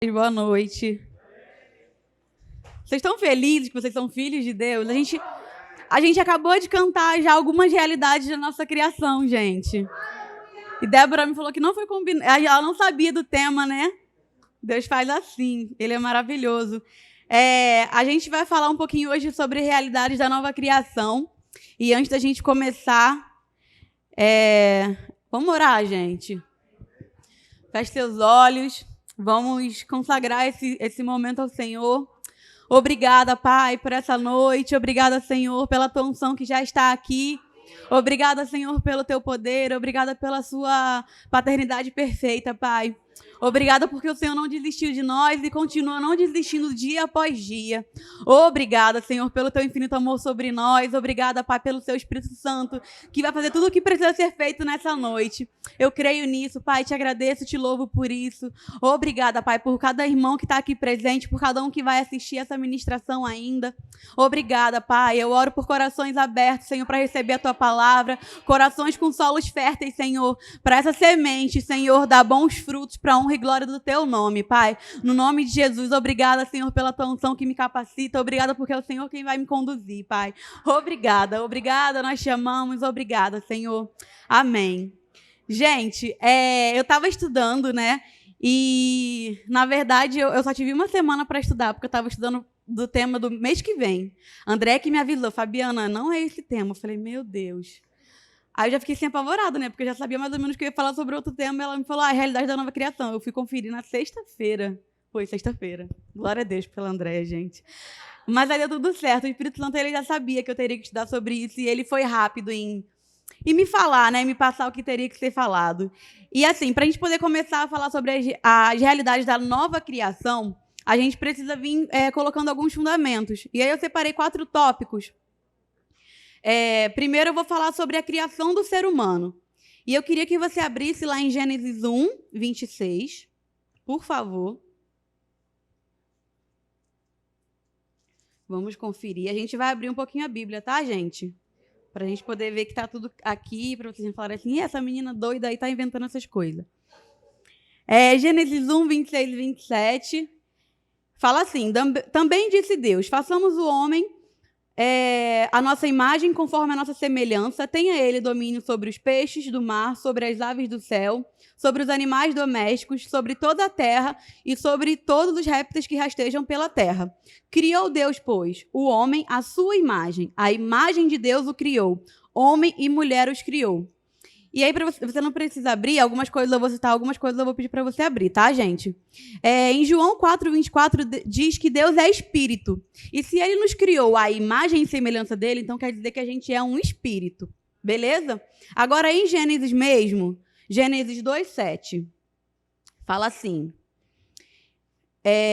Boa noite. Vocês estão felizes que vocês são filhos de Deus? A gente acabou de cantar já algumas realidades da nossa criação, gente. E Débora me falou que não foi combinado. Ela não sabia do tema, né? Deus faz assim. Ele é maravilhoso. A gente vai falar um pouquinho hoje sobre realidades da nova criação. E antes da gente começar, vamos orar, gente. Feche seus olhos. Vamos consagrar esse momento ao Senhor. Obrigada, Pai, por essa noite. Obrigada, Senhor, pela tua unção que já está aqui. Obrigada, Senhor, pelo teu poder. Obrigada pela sua paternidade perfeita, Pai. Obrigada porque o Senhor não desistiu de nós e continua não desistindo dia após dia. Obrigada, Senhor, pelo teu infinito amor sobre nós. Obrigada, Pai, pelo seu Espírito Santo, que vai fazer tudo o que precisa ser feito nessa noite. Eu creio nisso, Pai, te agradeço, te louvo por isso. Obrigada, Pai, por cada irmão que está aqui presente, por cada um que vai assistir essa ministração ainda. Obrigada, Pai. Eu oro por corações abertos, Senhor, para receber a tua palavra. Corações com solos férteis, Senhor, para essa semente, Senhor, dar bons frutos para a honra e glória do teu nome, Pai. No nome de Jesus, obrigada, Senhor, pela tua unção que me capacita. Obrigada porque é o Senhor quem vai me conduzir, Pai. Obrigada, obrigada, nós te amamos. Obrigada, Senhor. Amém. Gente, eu estava estudando, né? E, na verdade, eu só tive uma semana para estudar, porque eu estava estudando do tema do mês que vem. André que me avisou, Fabiana, não é esse tema. Eu falei, meu Deus. Aí eu já fiquei assim apavorada, né? Porque eu já sabia mais ou menos que eu ia falar sobre outro tema. E ela me falou, a realidade da nova criação. Eu fui conferir na sexta-feira. Foi sexta-feira. Glória a Deus pela Andréia, gente. Mas aí deu tudo certo. O Espírito Santo ele já sabia que eu teria que estudar sobre isso. E ele foi rápido em me falar, né? Me passar o que teria que ser falado. E assim, para a gente poder começar a falar sobre as realidades da nova criação, a gente precisa vir colocando alguns fundamentos. E aí eu separei 4 tópicos. Primeiro eu vou falar sobre a criação do ser humano. E eu queria que você abrisse lá em Gênesis 1, 26, por favor. Vamos conferir. A gente vai abrir um pouquinho a Bíblia, tá, gente? Para a gente poder ver que está tudo aqui, para vocês não falarem assim, essa menina doida aí está inventando essas coisas. Gênesis 1, 26 e 27, fala assim, também disse Deus, façamos o homem a nossa imagem conforme a nossa semelhança, tenha ele domínio sobre os peixes do mar, sobre as aves do céu, sobre os animais domésticos, sobre toda a terra e sobre todos os répteis que rastejam pela terra. Criou Deus, pois, o homem à sua imagem. A imagem de Deus o criou. Homem e mulher os criou. E aí, você não precisa abrir, algumas coisas eu vou citar, algumas coisas eu vou pedir para você abrir, tá, gente? Em João 4, 24, diz que Deus é espírito. E se ele nos criou a imagem e semelhança dele, então quer dizer que a gente é um espírito. Beleza? Agora, em Gênesis mesmo, Gênesis 2, 7, fala assim.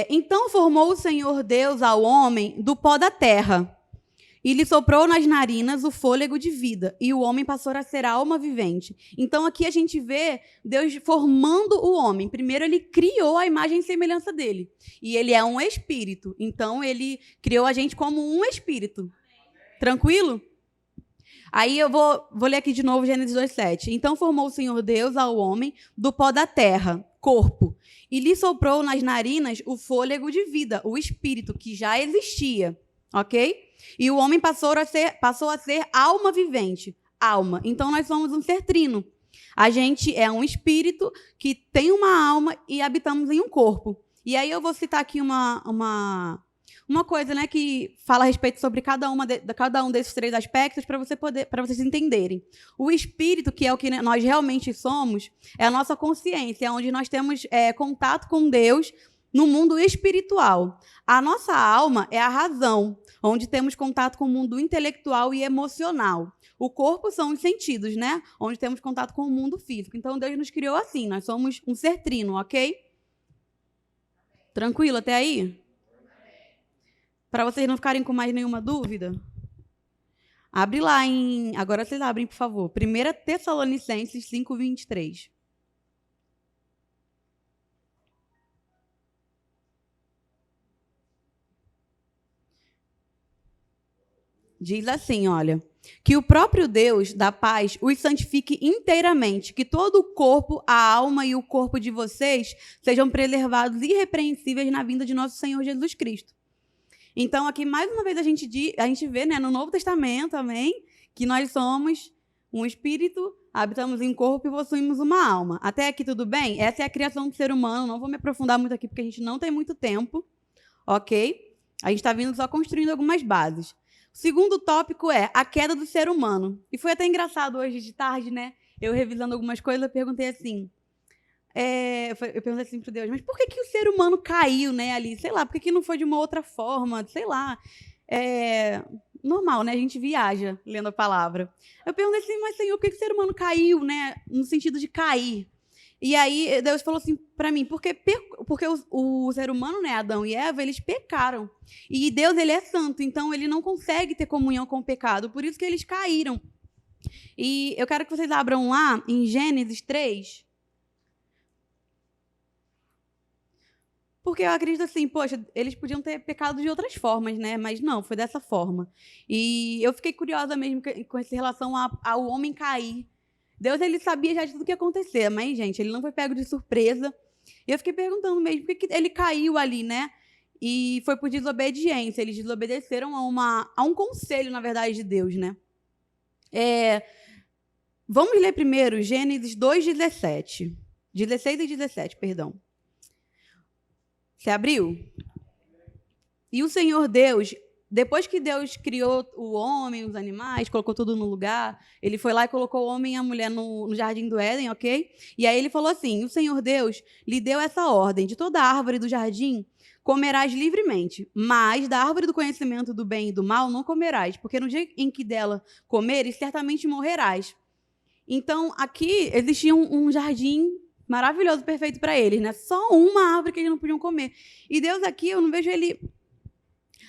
Então formou o Senhor Deus ao homem do pó da terra, e lhe soprou nas narinas o fôlego de vida, e o homem passou a ser alma vivente. Então, aqui a gente vê Deus formando o homem. Primeiro, ele criou a imagem e semelhança dele. E ele é um espírito. Então, ele criou a gente como um espírito. Tranquilo? Aí eu vou ler aqui de novo Gênesis 2:7. Então formou o Senhor Deus ao homem do pó da terra, corpo, e lhe soprou nas narinas o fôlego de vida, o espírito, que já existia. Ok? E o homem passou a ser alma vivente. Alma. Então, nós somos um ser trino. A gente é um espírito que tem uma alma e habitamos em um corpo. E aí eu vou citar aqui uma coisa, né, que fala a respeito sobre cada um desses 3 aspectos para vocês entenderem. O espírito, que é o que nós realmente somos, é a nossa consciência, é onde nós temos contato com Deus no mundo espiritual. A nossa alma é a razão, onde temos contato com o mundo intelectual e emocional. O corpo são os sentidos, né? Onde temos contato com o mundo físico. Então, Deus nos criou assim, nós somos um ser trino, ok? Tranquilo até aí? Para vocês não ficarem com mais nenhuma dúvida? Abre lá agora vocês abrem, por favor. 1 Tessalonicenses 5, 23. Diz assim, olha. que o próprio Deus da paz os santifique inteiramente, que todo o corpo, a alma e o corpo de vocês sejam preservados irrepreensíveis na vinda de nosso Senhor Jesus Cristo. Então, aqui, mais uma vez, a gente vê, né, no Novo Testamento, amém, que nós somos um espírito, habitamos em corpo e possuímos uma alma. Até aqui tudo bem? Essa é a criação do ser humano. Não vou me aprofundar muito aqui, porque a gente não tem muito tempo, ok? A gente está vindo só construindo algumas bases. O segundo tópico é a queda do ser humano. E foi até engraçado hoje de tarde, né? Eu revisando algumas coisas, eu perguntei assim... eu perguntei assim para Deus, mas por que o ser humano caiu, né, ali? Sei lá, por que não foi de uma outra forma? Sei lá. Normal, né? A gente viaja lendo a palavra. Eu perguntei assim, mas Senhor, por que o ser humano caiu, né? No sentido de cair. E aí Deus falou assim para mim, porque o ser humano, né, Adão e Eva, eles pecaram. E Deus, ele é santo, então ele não consegue ter comunhão com o pecado, por isso que eles caíram. E eu quero que vocês abram lá em Gênesis 3. Porque eu acredito assim, poxa, eles podiam ter pecado de outras formas, né? Mas não, foi dessa forma. E eu fiquei curiosa mesmo com essa relação ao homem cair. Deus, ele sabia já de tudo que ia acontecer, mas, gente, ele não foi pego de surpresa. E eu fiquei perguntando mesmo, por que ele caiu ali, né? E foi por desobediência. Eles desobedeceram a um conselho, na verdade, de Deus, né? Vamos ler primeiro Gênesis 2:17. 16 e 17, perdão. Você abriu? E o Senhor Deus, depois que Deus criou o homem, os animais, colocou tudo no lugar, ele foi lá e colocou o homem e a mulher no jardim do Éden, ok? E aí ele falou assim, o Senhor Deus lhe deu essa ordem, de toda árvore do jardim comerás livremente, mas da árvore do conhecimento do bem e do mal não comerás, porque no dia em que dela comeres, certamente morrerás. Então, aqui existia um jardim maravilhoso, perfeito para eles, né? Só uma árvore que eles não podiam comer. E Deus aqui, eu não vejo ele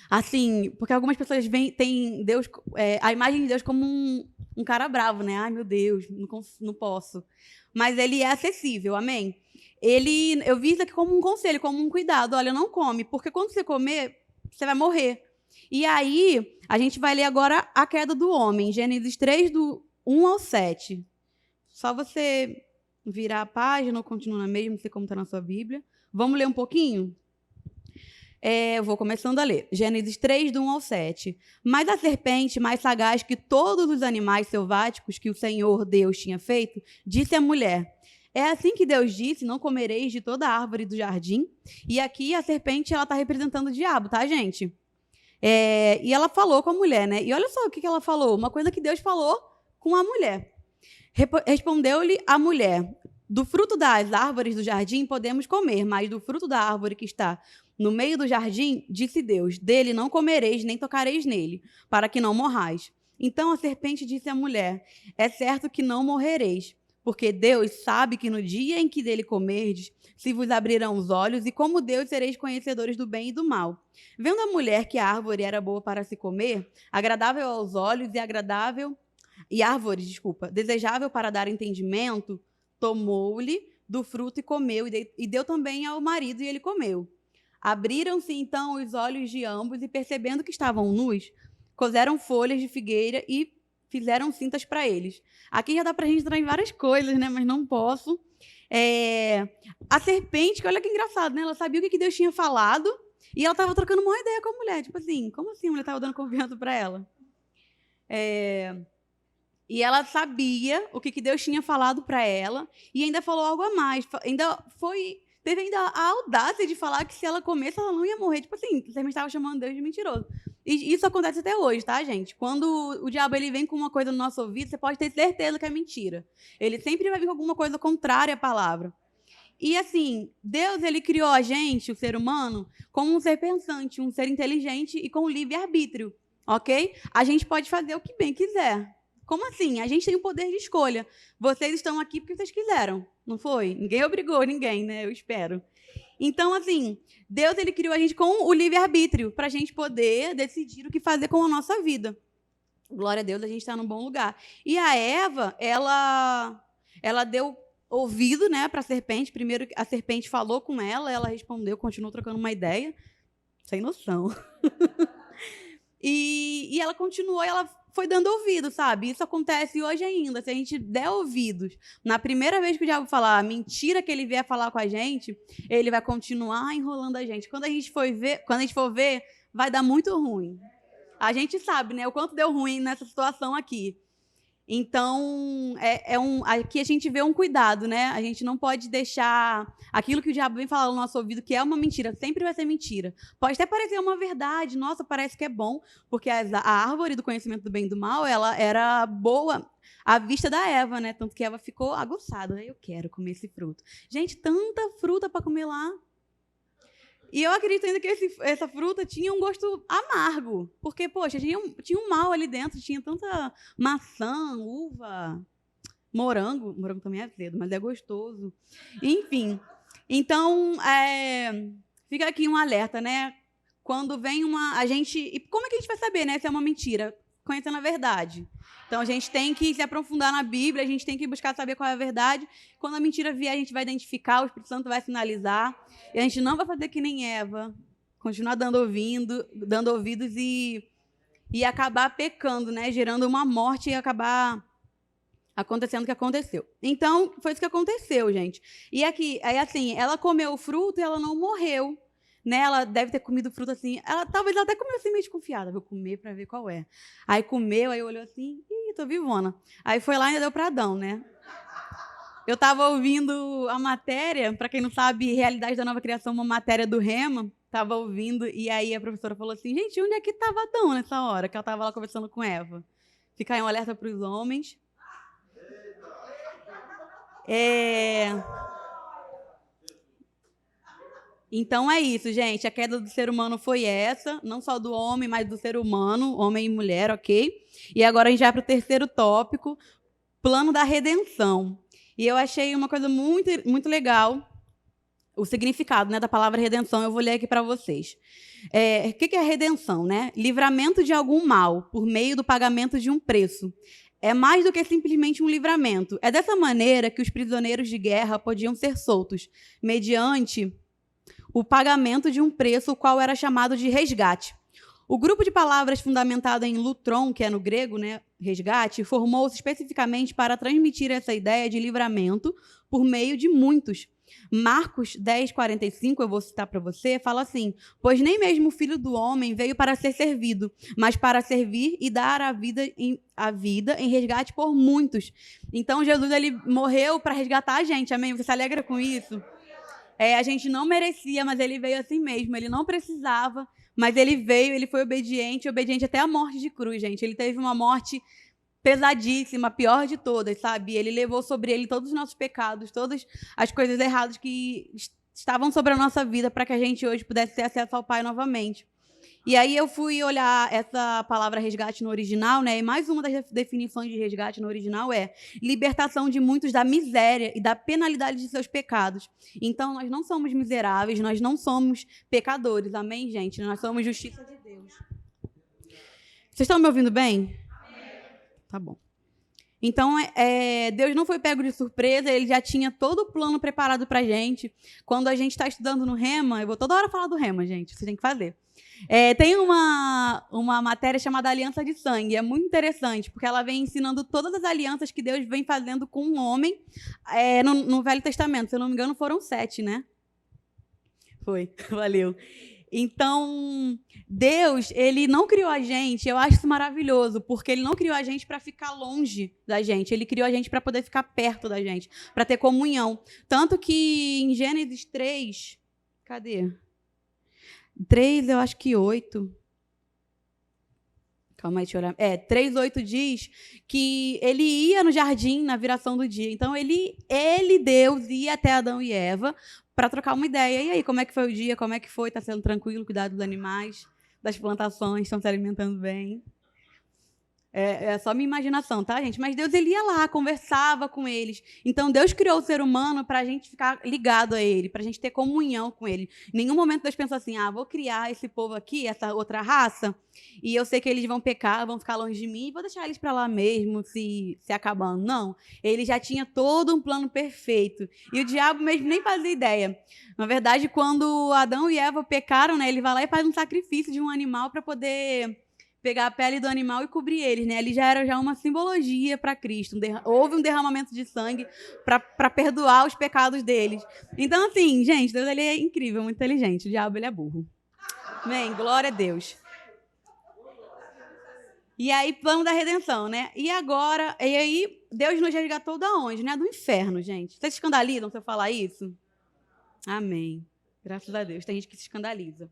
assim, porque algumas pessoas têm Deus, a imagem de Deus como um cara bravo, né? Ai, meu Deus, não posso. Mas ele é acessível, amém? Eu vi isso aqui como um conselho, como um cuidado. Olha, não come, porque quando você comer, você vai morrer. E aí, a gente vai ler agora a queda do homem, Gênesis 3, do 1 ao 7. Só você virar a página ou continuar na mesma, não sei como está na sua Bíblia. Vamos ler um pouquinho? Eu vou começando a ler. Gênesis 3, do 1 ao 7. Mas a serpente, mais sagaz que todos os animais selváticos que o Senhor Deus tinha feito, disse à mulher, é assim que Deus disse, não comereis de toda árvore do jardim? E aqui a serpente está representando o diabo, tá, gente? E ela falou com a mulher, né? E olha só o que ela falou. Uma coisa que Deus falou com a mulher. Respondeu-lhe a mulher, do fruto das árvores do jardim podemos comer, mas do fruto da árvore que está no meio do jardim, disse Deus, dele não comereis, nem tocareis nele, para que não morrais. Então a serpente disse à mulher, é certo que não morrereis, porque Deus sabe que no dia em que dele comerdes, se vos abrirão os olhos, e como Deus sereis conhecedores do bem e do mal. Vendo a mulher que a árvore era boa para se comer, agradável aos olhos e árvores, desejável para dar entendimento, tomou-lhe do fruto e comeu, e deu também ao marido, e ele comeu. Abriram-se então os olhos de ambos, e percebendo que estavam nus, coseram folhas de figueira e fizeram cintas para eles. Aqui já dá para a gente entrar em várias coisas, né? Mas não posso. A serpente, olha que engraçado, né? Ela sabia o que Deus tinha falado, e ela estava trocando uma ideia com a mulher. Tipo assim, como assim a mulher estava dando confiança para ela? E ela sabia o que Deus tinha falado para ela e ainda falou algo a mais. Teve ainda a audácia de falar que se ela comesse, ela não ia morrer. Tipo assim, você me estava chamando Deus de mentiroso. E isso acontece até hoje, tá, gente? Quando o diabo ele vem com uma coisa no nosso ouvido, você pode ter certeza que é mentira. Ele sempre vai vir com alguma coisa contrária à palavra. E assim, Deus ele criou a gente, o ser humano, como um ser pensante, um ser inteligente e com livre-arbítrio, ok? A gente pode fazer o que bem quiser. Como assim? A gente tem o poder de escolha. Vocês estão aqui porque vocês quiseram, não foi? Ninguém obrigou ninguém, né? Eu espero. Então, assim, Deus ele criou a gente com o livre-arbítrio para a gente poder decidir o que fazer com a nossa vida. Glória a Deus, a gente está num bom lugar. E a Eva, ela deu ouvido, né, para a serpente. Primeiro, a serpente falou com ela respondeu, continuou trocando uma ideia. Sem noção. E ela continuou, ela foi dando ouvido, sabe? Isso acontece hoje ainda. Se a gente der ouvidos, na primeira vez que o diabo falar a mentira que ele vier falar com a gente, ele vai continuar enrolando a gente. Quando a gente for ver, vai dar muito ruim. A gente sabe, né? O quanto deu ruim nessa situação aqui. Então, aqui a gente vê um cuidado, né? A gente não pode deixar aquilo que o diabo vem falar no nosso ouvido, que é uma mentira, sempre vai ser mentira. Pode até parecer uma verdade, nossa, parece que é bom, porque a árvore do conhecimento do bem e do mal, ela era boa à vista da Eva, né? Tanto que Eva ficou aguçada. Eu quero comer esse fruto. Gente, tanta fruta para comer lá. E eu acredito ainda que essa fruta tinha um gosto amargo. Porque, poxa, tinha um mal ali dentro. Tinha tanta maçã, uva, morango. Morango também é azedo, mas é gostoso. Enfim. Então, fica aqui um alerta, né? Quando vem a gente... E como é que a gente vai saber, né, se é uma mentira? Conhecendo a verdade. Então, a gente tem que se aprofundar na Bíblia, a gente tem que buscar saber qual é a verdade. Quando a mentira vier, a gente vai identificar, o Espírito Santo vai sinalizar. E a gente não vai fazer que nem Eva, continuar dando ouvidos e acabar pecando, né? Gerando uma morte e acabar acontecendo o que aconteceu. Então, foi isso que aconteceu, gente. E aqui, aí assim, ela comeu o fruto e ela não morreu. Né, ela deve ter comido fruta assim. Talvez ela até comeu assim meio desconfiada. Vou comer para ver qual é. Aí comeu, aí olhou assim, ih, tô vivona. Aí foi lá e deu para Adão, né? Eu estava ouvindo a matéria, para quem não sabe, Realidade da Nova Criação, uma matéria do Rema, estava ouvindo, e aí a professora falou assim, gente, onde é que estava Adão nessa hora? Que ela estava lá conversando com Eva. Fica aí um alerta para os homens. Então é isso, gente. A queda do ser humano foi essa, não só do homem, mas do ser humano, homem e mulher, ok? E agora a gente vai para o terceiro tópico, plano da redenção. E eu achei uma coisa muito, muito legal, o significado, né, da palavra redenção. Eu vou ler aqui para vocês. O que é redenção, né? Livramento de algum mal por meio do pagamento de um preço. É mais do que simplesmente um livramento. É dessa maneira que os prisioneiros de guerra podiam ser soltos, mediante o pagamento de um preço, o qual era chamado de resgate. O grupo de palavras fundamentado em lutron, que é no grego, né, resgate, formou-se especificamente para transmitir essa ideia de livramento por meio de muitos. Marcos 10:45, eu vou citar para você, fala assim, pois nem mesmo o Filho do Homem veio para ser servido, mas para servir e dar a vida em resgate por muitos. Então, Jesus ele morreu para resgatar a gente, amém? Você se alegra com isso? A gente não merecia, mas ele veio assim mesmo. Ele não precisava, mas ele veio, ele foi obediente até a morte de cruz, gente. Ele teve uma morte pesadíssima, a pior de todas, sabe? Ele levou sobre ele todos os nossos pecados, todas as coisas erradas que estavam sobre a nossa vida para que a gente hoje pudesse ter acesso ao Pai novamente. E aí eu fui olhar essa palavra resgate no original, né? E mais uma das definições de resgate no original é libertação de muitos da miséria e da penalidade de seus pecados. Então, nós não somos miseráveis, nós não somos pecadores, amém, gente? Nós somos justiça de Deus. Vocês estão me ouvindo bem? Amém. Tá bom. Então, Deus não foi pego de surpresa, ele já tinha todo o plano preparado pra gente. Quando a gente está estudando no Rema, eu vou toda hora falar do Rema, gente, vocês têm que fazer. Tem uma matéria chamada Aliança de Sangue, é muito interessante, porque ela vem ensinando todas as alianças que Deus vem fazendo com o homem no Velho Testamento. Se eu não me engano, foram 7, né? Foi, valeu. Então, Deus, ele não criou a gente, eu acho isso maravilhoso, porque ele não criou a gente para ficar longe da gente, ele criou a gente para poder ficar perto da gente, para ter comunhão. Tanto que em Gênesis 3, cadê? 3, eu acho que 8. Calma aí, deixa eu olhar. 3:8 diz que ele ia no jardim na viração do dia. Então, Deus, ia até Adão e Eva para trocar uma ideia. E aí, como é que foi o dia? Como é que foi? Está sendo tranquilo? Cuidado dos animais, das plantações, estão se alimentando bem? É só minha imaginação, tá, gente? Mas Deus, ele ia lá, conversava com eles. Então, Deus criou o ser humano para a gente ficar ligado a ele, para a gente ter comunhão com ele. Em nenhum momento Deus pensou assim, vou criar esse povo aqui, essa outra raça, e eu sei que eles vão pecar, vão ficar longe de mim, e vou deixar eles para lá mesmo, se acabando. Não, ele já tinha todo um plano perfeito. E o diabo mesmo nem fazia ideia. Na verdade, quando Adão e Eva pecaram, né, ele vai lá e faz um sacrifício de um animal para poder pegar a pele do animal e cobrir eles, né? Ali já era uma simbologia para Cristo. Houve um derramamento de sangue para perdoar os pecados deles. Então, assim, gente, Deus ele é incrível, muito inteligente. O diabo ele é burro. Amém? Glória a Deus. E aí, plano da redenção, né? E aí, Deus nos resgatou da onde, né? Do inferno, gente. Vocês se escandalizam se eu falar isso? Amém. Graças a Deus. Tem gente que se escandaliza.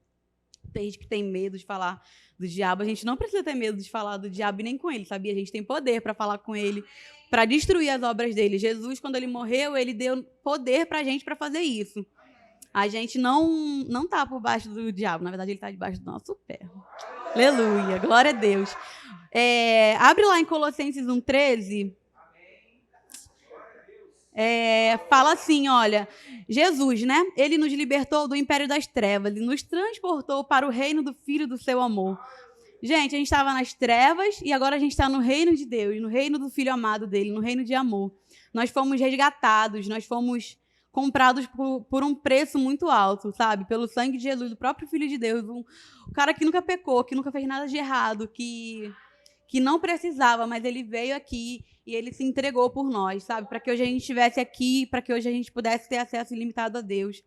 Tem gente que tem medo de falar do diabo. A gente não precisa ter medo de falar do diabo nem com ele, sabia? A gente tem poder para falar com ele, para destruir as obras dele. Jesus, quando ele morreu, ele deu poder para a gente para fazer isso. A gente não está por baixo do diabo. Na verdade, ele está debaixo do nosso pé. Aleluia. Glória a Deus. Abre lá em Colossenses 1,13. Fala assim, olha, Jesus, né? Ele nos libertou do império das trevas e nos transportou para o reino do Filho do seu amor. Gente, a gente estava nas trevas e agora a gente está no reino de Deus, no reino do Filho amado dele, no reino de amor. Nós fomos resgatados, nós fomos comprados por um preço muito alto, sabe? Pelo sangue de Jesus, do próprio Filho de Deus. O cara que nunca pecou, que nunca fez nada de errado, que não precisava, mas ele veio aqui e ele se entregou por nós, sabe? Para que hoje a gente estivesse aqui, para que hoje a gente pudesse ter acesso ilimitado a Deus.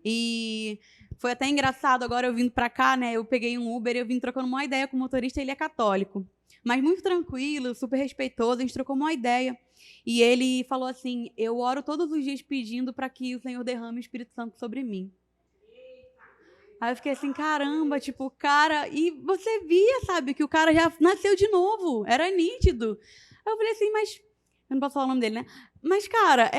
E foi até engraçado, agora eu vindo para cá, né? Eu peguei um Uber e eu vim trocando uma ideia com o motorista, ele é católico. Mas muito tranquilo, super respeitoso, a gente trocou uma ideia. E ele falou assim, eu oro todos os dias pedindo para que o Senhor derrame o Espírito Santo sobre mim. Aí eu fiquei assim, caramba, tipo, cara... E você via, sabe, que o cara já nasceu de novo, era nítido. Aí eu falei assim, mas... Eu não posso falar o nome dele, né? Mas, cara,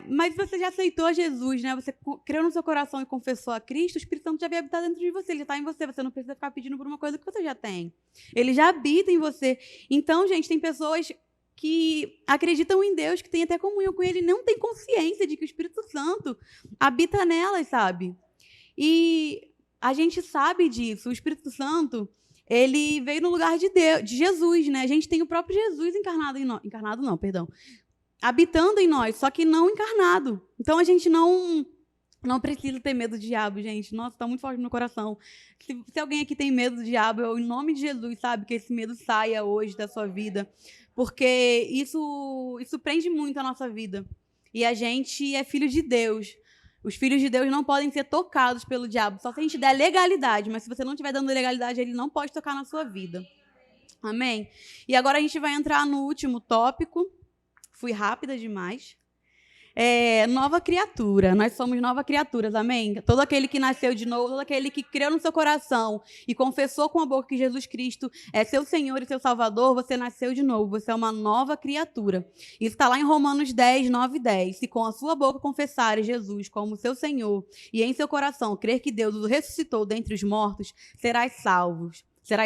mas você já aceitou Jesus, né? Você creu no seu coração e confessou a Cristo, o Espírito Santo já veio habitar dentro de você, ele já está em você, você não precisa ficar pedindo por uma coisa que você já tem. Ele já habita em você. Então, gente, tem pessoas que acreditam em Deus, que têm até comunhão com Ele, e não têm consciência de que o Espírito Santo habita nelas, sabe? E a gente sabe disso. O Espírito Santo, ele veio no lugar de Deus, de Jesus, né? A gente tem o próprio Jesus encarnado em nós. Encarnado não, perdão. Habitando em nós, só que não encarnado. Então a gente não precisa ter medo do diabo, gente. Nossa, está muito forte no meu coração. Se alguém aqui tem medo do diabo, eu, em nome de Jesus, sabe, que esse medo saia hoje da sua vida. Porque isso prende muito a nossa vida. E a gente é filho de Deus. Os filhos de Deus não podem ser tocados pelo diabo, só se a gente der legalidade. Mas se você não estiver dando legalidade, ele não pode tocar na sua vida. Amém? E agora a gente vai entrar no último tópico. Fui rápida demais. Nova criatura. Nós somos nova criaturas, amém? Todo aquele que nasceu de novo, todo aquele que creu no seu coração e confessou com a boca que Jesus Cristo é seu Senhor e seu Salvador, você nasceu de novo, você é uma nova criatura. Isso está lá em Romanos 10, 9 e 10. Se com a sua boca confessares Jesus como seu Senhor e em seu coração crer que Deus o ressuscitou dentre os mortos, serás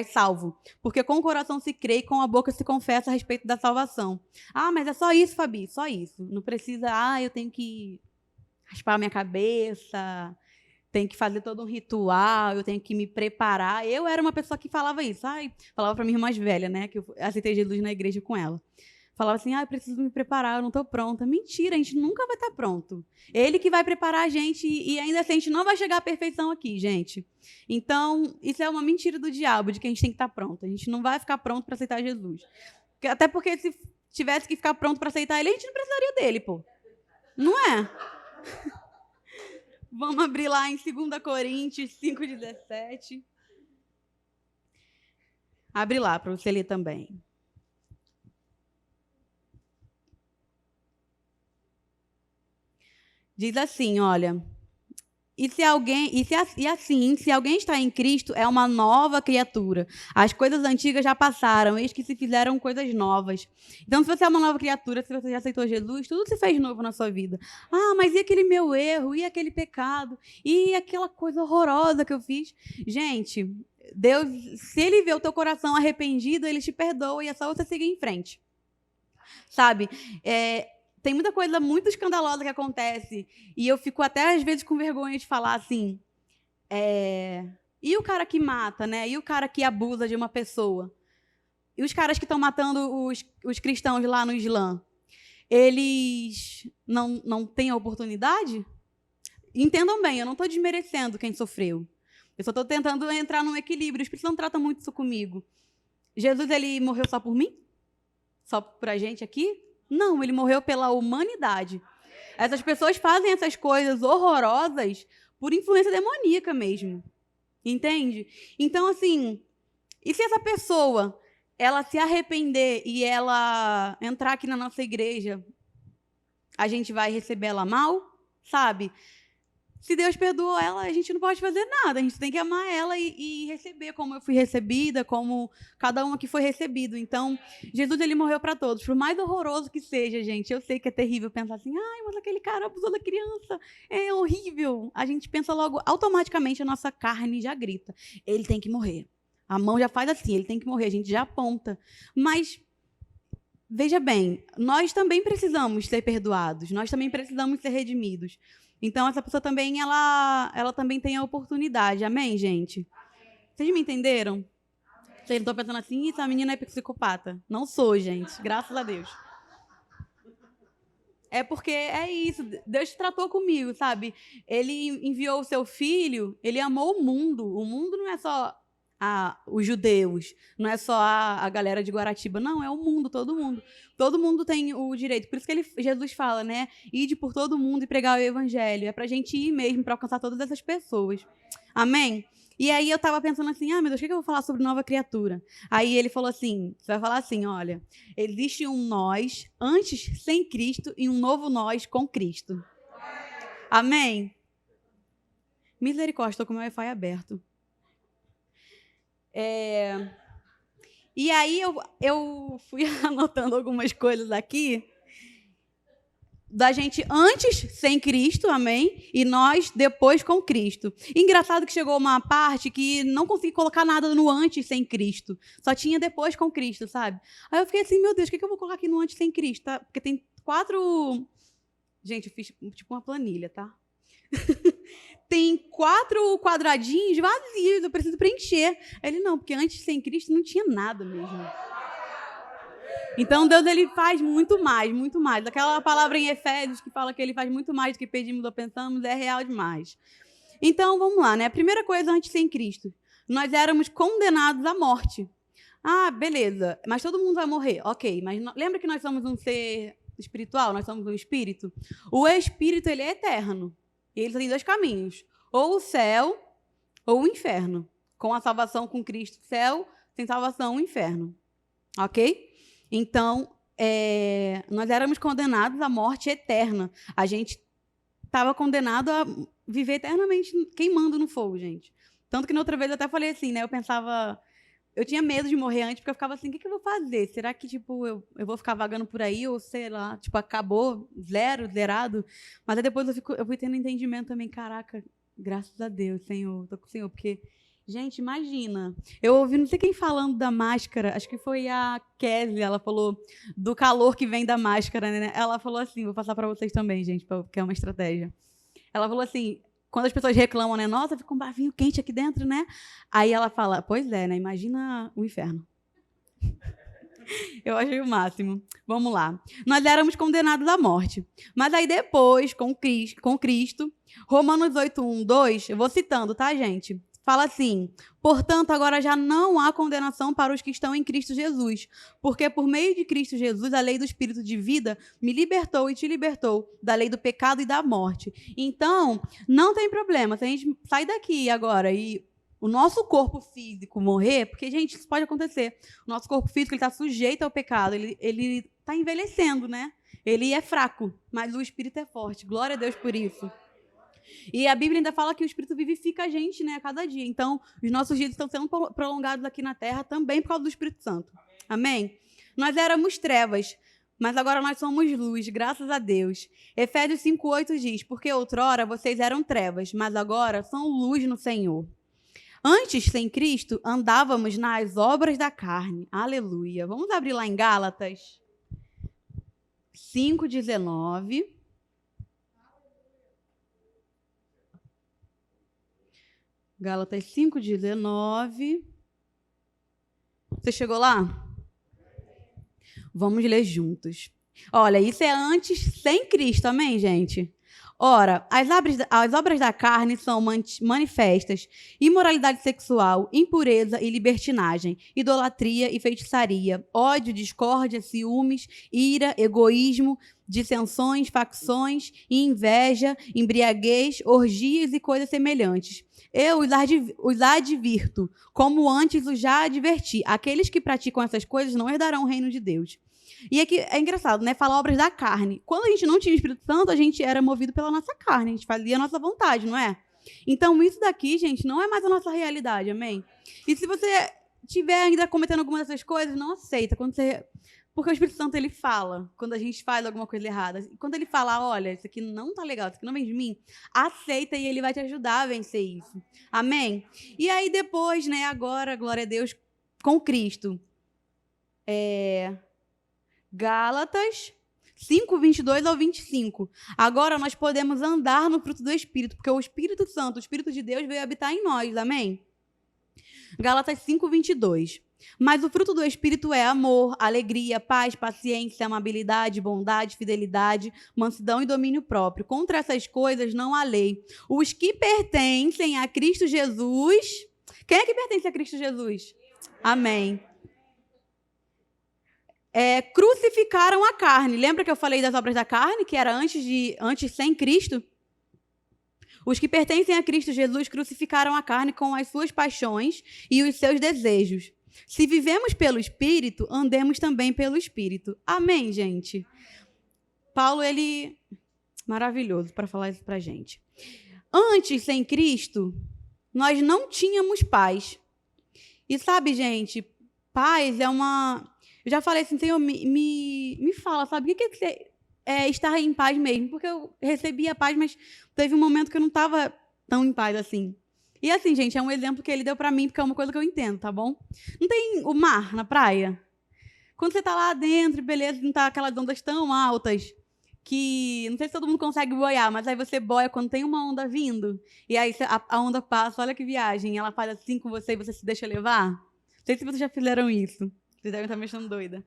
salvo, porque com o coração se crê e com a boca se confessa a respeito da salvação. Ah, mas é só isso, Fabi, só isso. Não precisa, eu tenho que raspar a minha cabeça, tenho que fazer todo um ritual, eu tenho que me preparar. Eu era uma pessoa que falava isso, falava para minha irmã mais velha, né, que eu aceitei Jesus na igreja com ela. Falava assim, eu preciso me preparar, eu não estou pronta. Mentira, a gente nunca vai estar pronto. Ele que vai preparar a gente e ainda assim a gente não vai chegar à perfeição aqui, gente. Então, isso é uma mentira do diabo, de que a gente tem que estar pronto. A gente não vai ficar pronto para aceitar Jesus. Até porque se tivesse que ficar pronto para aceitar ele, a gente não precisaria dele, pô. Não é? Vamos abrir lá em 2 Coríntios 5,17. Abre lá para você ler também. Diz assim, olha, se alguém está em Cristo, é uma nova criatura. As coisas antigas já passaram, eis que se fizeram coisas novas. Então, se você é uma nova criatura, se você já aceitou Jesus, tudo se fez novo na sua vida. Mas e aquele meu erro? E aquele pecado? E aquela coisa horrorosa que eu fiz? Gente, Deus, se Ele vê o teu coração arrependido, Ele te perdoa e é só você seguir em frente. Sabe? Tem muita coisa muito escandalosa que acontece e eu fico até às vezes com vergonha de falar assim, e o cara que mata, né? E o cara que abusa de uma pessoa? E os caras que estão matando os cristãos lá no Islã? Eles não têm a oportunidade? Entendam bem, eu não estou desmerecendo quem sofreu. Eu só estou tentando entrar num equilíbrio. O Espírito Santo trata muito isso comigo. Jesus, ele morreu só por mim? Só por a gente aqui? Não, ele morreu pela humanidade. Essas pessoas fazem essas coisas horrorosas por influência demoníaca mesmo. Entende? Então, assim, e se essa pessoa, ela se arrepender e ela entrar aqui na nossa igreja, a gente vai receber ela mal? Sabe? Se Deus perdoou ela, a gente não pode fazer nada. A gente tem que amar ela e receber como eu fui recebida, como cada um aqui foi recebido. Então, Jesus, ele morreu para todos. Por mais horroroso que seja, gente, eu sei que é terrível pensar assim, ai, mas aquele cara abusou da criança, é horrível. A gente pensa logo, automaticamente a nossa carne já grita, ele tem que morrer. A mão já faz assim, ele tem que morrer, a gente já aponta. Mas, veja bem, nós também precisamos ser perdoados, nós também precisamos ser redimidos. Então, essa pessoa também, ela também tem a oportunidade. Amém, gente? Vocês me entenderam? Vocês não estão pensando assim, essa menina é psicopata. Não sou, gente. Graças a Deus. É porque é isso. Deus tratou comigo, sabe? Ele enviou o seu filho, ele amou o mundo. O mundo não é só os judeus, não é só a galera de Guaratiba, não, é o mundo, todo mundo. Todo mundo tem o direito. Por isso que Jesus fala, né? Ide por todo mundo e pregar o evangelho. É pra gente ir mesmo, para alcançar todas essas pessoas. Amém? E aí eu tava pensando assim, meu Deus, o que eu vou falar sobre nova criatura? Aí ele falou assim, você vai falar assim, olha, existe um nós antes sem Cristo e um novo nós com Cristo. Amém? Misericórdia, estou com o meu Wi-Fi aberto. E aí eu fui anotando algumas coisas aqui da gente antes sem Cristo, amém? E nós depois com Cristo. Engraçado que chegou uma parte que não consegui colocar nada no antes sem Cristo. Só tinha depois com Cristo, sabe? Aí eu fiquei assim, meu Deus, o que eu vou colocar aqui no antes sem Cristo? Tá? Porque tem 4... Gente, eu fiz tipo uma planilha, tá? Tem 4 quadradinhos vazios, eu preciso preencher. Aí ele, não, porque antes sem Cristo não tinha nada mesmo. Então, Deus, ele faz muito mais, muito mais. Aquela palavra em Efésios que fala que ele faz muito mais do que pedimos ou pensamos, é real demais. Então, vamos lá, né? A primeira coisa antes sem Cristo. Nós éramos condenados à morte. Ah, beleza, mas todo mundo vai morrer. Ok, mas lembra que nós somos um ser espiritual? Nós somos um espírito? O espírito, ele é eterno. E ele tem 2 caminhos. Ou o céu, ou o inferno. Com a salvação com Cristo, céu, sem salvação, o inferno. Ok? Então, nós éramos condenados à morte eterna. A gente estava condenado a viver eternamente queimando no fogo, gente. Tanto que na outra vez eu até falei assim, né? Eu pensava... Eu tinha medo de morrer antes, porque eu ficava assim, o que eu vou fazer? Será que, tipo, eu vou ficar vagando por aí? Ou, sei lá, tipo, acabou, zerado? Mas aí depois eu fui tendo entendimento também, caraca, graças a Deus, Senhor, tô com o Senhor, porque, gente, imagina, eu ouvi não sei quem falando da máscara, acho que foi a Kézia, ela falou do calor que vem da máscara, né? Ela falou assim, vou passar para vocês também, gente, porque é uma estratégia. Ela falou assim, quando as pessoas reclamam, né? Nossa, fica um barvinho quente aqui dentro, né? Aí ela fala, pois é, né? Imagina o inferno. Eu achei o máximo. Vamos lá. Nós éramos condenados à morte. Mas aí depois, com Cristo, Romanos 8, 1, 2, eu vou citando, tá, gente? Fala assim, portanto, agora já não há condenação para os que estão em Cristo Jesus, porque por meio de Cristo Jesus, a lei do Espírito de vida me libertou e te libertou da lei do pecado e da morte. Então, não tem problema, se a gente sair daqui agora e o nosso corpo físico morrer, porque, gente, isso pode acontecer, o nosso corpo físico está sujeito ao pecado, ele está envelhecendo, né? Ele é fraco, mas o Espírito é forte, glória a Deus por isso. E a Bíblia ainda fala que o Espírito vivifica a gente, né, a cada dia. Então, os nossos dias estão sendo prolongados aqui na Terra também por causa do Espírito Santo. Amém? Nós éramos trevas, mas agora nós somos luz, graças a Deus. Efésios 5:8 diz, porque outrora vocês eram trevas, mas agora são luz no Senhor. Antes, sem Cristo, andávamos nas obras da carne. Aleluia. Vamos abrir lá em Gálatas 5:19. Gálatas 5:19. Você chegou lá? Vamos ler juntos. Olha, isso é antes sem Cristo, amém, gente? Ora, as obras da carne são manifestas: imoralidade sexual, impureza e libertinagem, idolatria e feitiçaria, ódio, discórdia, ciúmes, ira, egoísmo, dissensões, facções e inveja, embriaguez, orgias e coisas semelhantes. Eu os advirto, como antes os já adverti. Aqueles que praticam essas coisas não herdarão o reino de Deus. E aqui é engraçado, né? Falar obras da carne. Quando a gente não tinha o Espírito Santo, a gente era movido pela nossa carne. A gente fazia a nossa vontade, não é? Então, isso daqui, gente, não é mais a nossa realidade, amém? E se você estiver ainda cometendo alguma dessas coisas, não aceita. Porque o Espírito Santo, ele fala quando a gente faz alguma coisa errada. Quando ele fala, olha, isso aqui não tá legal, isso aqui não vem de mim, aceita e ele vai te ajudar a vencer isso. Amém? E aí depois, né, agora, glória a Deus, com Cristo. Gálatas 5, 22 ao 25. Agora nós podemos andar no fruto do Espírito, porque o Espírito Santo, o Espírito de Deus, veio habitar em nós, amém? Gálatas 5, 22. Mas o fruto do Espírito é amor, alegria, paz, paciência, amabilidade, bondade, fidelidade, mansidão e domínio próprio. Contra essas coisas não há lei. Os que pertencem a Cristo Jesus... Quem é que pertence a Cristo Jesus? Amém. Crucificaram a carne. Lembra que eu falei das obras da carne, que era antes sem Cristo? Os que pertencem a Cristo Jesus crucificaram a carne com as suas paixões e os seus desejos. Se vivemos pelo Espírito, andemos também pelo Espírito. Amém, gente? Paulo, ele... maravilhoso para falar isso pra gente. Antes, sem Cristo, nós não tínhamos paz. E sabe, gente, paz é uma... Eu já falei assim, Senhor, me fala, sabe? O que é estar em paz mesmo? Porque eu recebi a paz, mas teve um momento que eu não estava tão em paz assim. E assim, gente, é um exemplo que ele deu para mim, porque é uma coisa que eu entendo, tá bom? Não tem o mar na praia? Quando você tá lá dentro, beleza, não tá aquelas ondas tão altas, que não sei se todo mundo consegue boiar, mas aí você boia quando tem uma onda vindo, e aí a onda passa, olha que viagem, ela faz assim com você e você se deixa levar. Não sei se vocês já fizeram isso. Vocês devem estar me achando doida.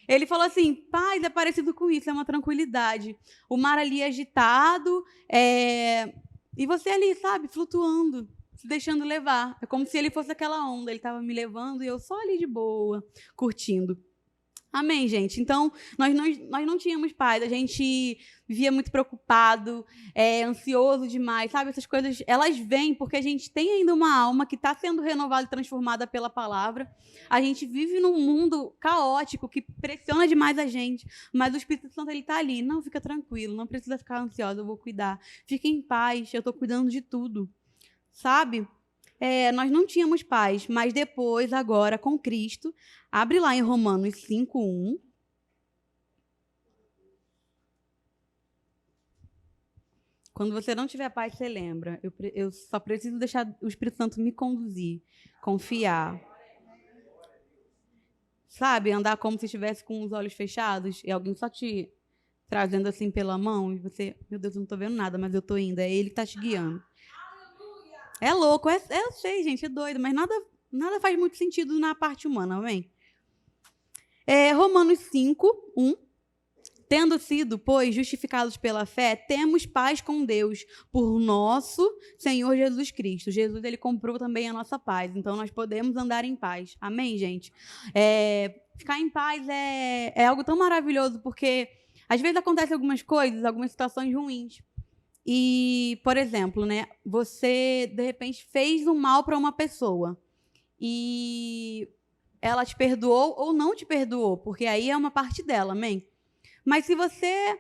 Ele falou assim, paz é parecido com isso, é uma tranquilidade. O mar ali agitado, e você ali, sabe, flutuando, se deixando levar. É como se ele fosse aquela onda, ele estava me levando e eu só ali de boa, curtindo. Amém, gente? Então, nós não tínhamos paz, a gente vivia muito preocupado, ansioso demais, sabe? Essas coisas, elas vêm porque a gente tem ainda uma alma que está sendo renovada e transformada pela palavra. A gente vive num mundo caótico que pressiona demais a gente, mas o Espírito Santo, ele está ali. Não, fica tranquilo, não precisa ficar ansioso, eu vou cuidar. Fique em paz, eu estou cuidando de tudo, sabe? Nós não tínhamos paz, mas depois, agora, com Cristo, abre lá em Romanos 5:1. Quando você não tiver paz, você lembra. Eu só preciso deixar o Espírito Santo me conduzir, confiar. Sabe, andar como se estivesse com os olhos fechados e alguém só te trazendo assim pela mão e você, meu Deus, eu não estou vendo nada, mas eu estou indo. É Ele que está te guiando. É louco, eu sei, gente, é doido, mas nada faz muito sentido na parte humana, amém? Romanos 5:1. Tendo sido, pois, justificados pela fé, temos paz com Deus, por nosso Senhor Jesus Cristo. Jesus, ele comprou também a nossa paz, então nós podemos andar em paz. Amém, gente? Ficar em paz é algo tão maravilhoso, porque às vezes acontecem algumas coisas, algumas situações ruins. E, por exemplo, né, você, de repente, fez um mal para uma pessoa e ela te perdoou ou não te perdoou, porque aí é uma parte dela, amém? Mas se você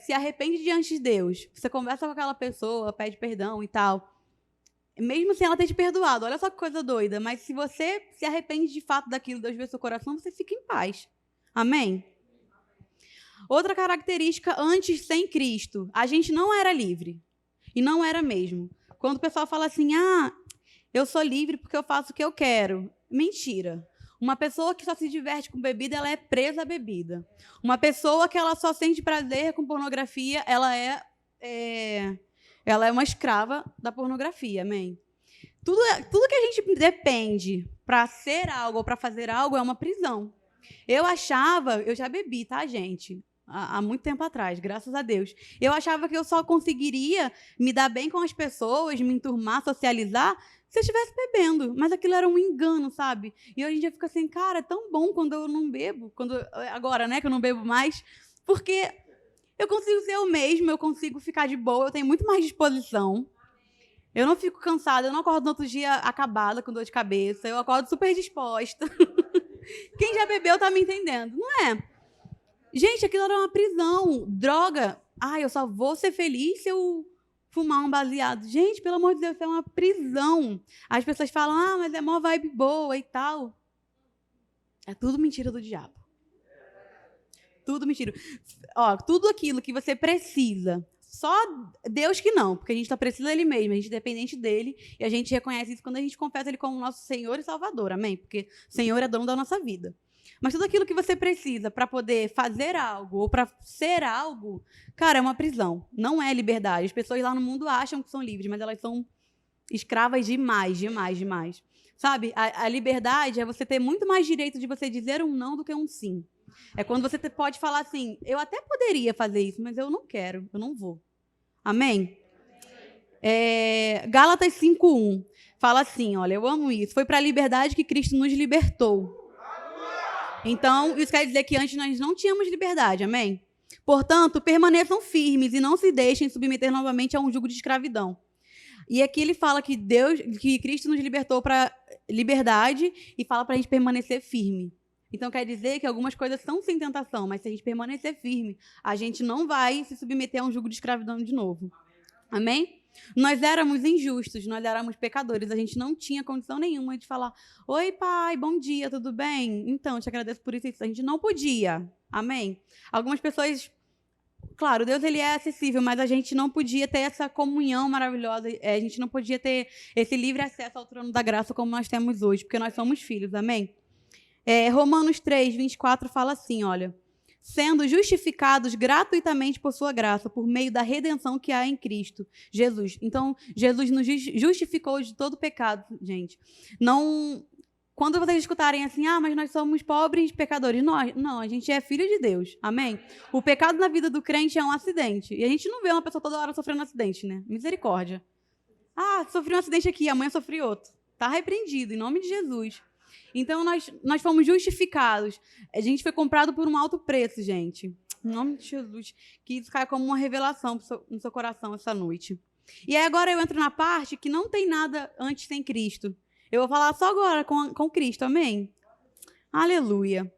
se arrepende diante de Deus, você conversa com aquela pessoa, pede perdão e tal, mesmo sem ela ter te perdoado, olha só que coisa doida, mas se você se arrepende de fato daquilo, Deus vê seu coração, você fica em paz, amém? Outra característica, antes sem Cristo, a gente não era livre. E não era mesmo. Quando o pessoal fala assim, eu sou livre porque eu faço o que eu quero. Mentira. Uma pessoa que só se diverte com bebida, ela é presa à bebida. Uma pessoa que ela só sente prazer com pornografia, ela é uma escrava da pornografia, amém? Tudo que a gente depende para ser algo ou para fazer algo é uma prisão. Eu já bebi, tá, gente? há muito tempo atrás, graças a Deus. Eu achava que eu só conseguiria me dar bem com as pessoas, me enturmar, socializar, se eu estivesse bebendo. Mas aquilo era um engano, sabe? E hoje em dia eu fico assim, cara, é tão bom quando eu não bebo, agora, né, que eu não bebo mais, porque eu consigo ser eu mesma, eu consigo ficar de boa, eu tenho muito mais disposição. Eu não fico cansada, eu não acordo no outro dia acabada, com dor de cabeça, eu acordo super disposta. Quem já bebeu tá me entendendo, não é? Gente, aquilo era uma prisão, droga. Ai, eu só vou ser feliz se eu fumar um baseado. Gente, pelo amor de Deus, isso é uma prisão. As pessoas falam, mas é mó vibe boa e tal. É tudo mentira do diabo. Tudo mentira. Ó, tudo aquilo que você precisa. Só Deus que não, porque a gente só precisa dele mesmo, a gente é dependente dele, e a gente reconhece isso quando a gente confessa ele como nosso Senhor e Salvador, amém? Porque o Senhor é dono da nossa vida. Mas tudo aquilo que você precisa para poder fazer algo ou para ser algo, cara, é uma prisão. Não é liberdade. As pessoas lá no mundo acham que são livres, mas elas são escravas demais, demais, demais. Sabe? A liberdade é você ter muito mais direito de você dizer um não do que um sim. É quando você pode falar assim, eu até poderia fazer isso, mas eu não quero, eu não vou. Amém? Gálatas 5:1 fala assim, olha, eu amo isso. Foi para a liberdade que Cristo nos libertou. Então, isso quer dizer que antes nós não tínhamos liberdade, amém? Portanto, permaneçam firmes e não se deixem submeter novamente a um jugo de escravidão. E aqui ele fala que Cristo nos libertou para liberdade e fala para a gente permanecer firme. Então, quer dizer que algumas coisas são sem tentação, mas se a gente permanecer firme, a gente não vai se submeter a um jugo de escravidão de novo. Amém? Nós éramos injustos, nós éramos pecadores, a gente não tinha condição nenhuma de falar, oi pai, bom dia, tudo bem? Então, te agradeço por isso, a gente não podia, amém? Algumas pessoas, claro, Deus ele é acessível, mas a gente não podia ter essa comunhão maravilhosa, a gente não podia ter esse livre acesso ao trono da graça como nós temos hoje, porque nós somos filhos, amém? Romanos 3:24 fala assim, olha, sendo justificados gratuitamente por sua graça, por meio da redenção que há em Cristo Jesus. Então, Jesus nos justificou de todo pecado, gente. Não, quando vocês escutarem assim, mas nós somos pobres pecadores. Não, a gente é filho de Deus, amém? O pecado na vida do crente é um acidente. E a gente não vê uma pessoa toda hora sofrendo um acidente, né? Misericórdia. Sofri um acidente aqui, amanhã sofri outro. Está repreendido, em nome de Jesus. Então, nós fomos justificados. A gente foi comprado por um alto preço, gente. Em nome de Jesus. Que isso caia como uma revelação no seu coração essa noite. E aí agora eu entro na parte que não tem nada antes sem Cristo. Eu vou falar só agora com Cristo, amém? Aleluia.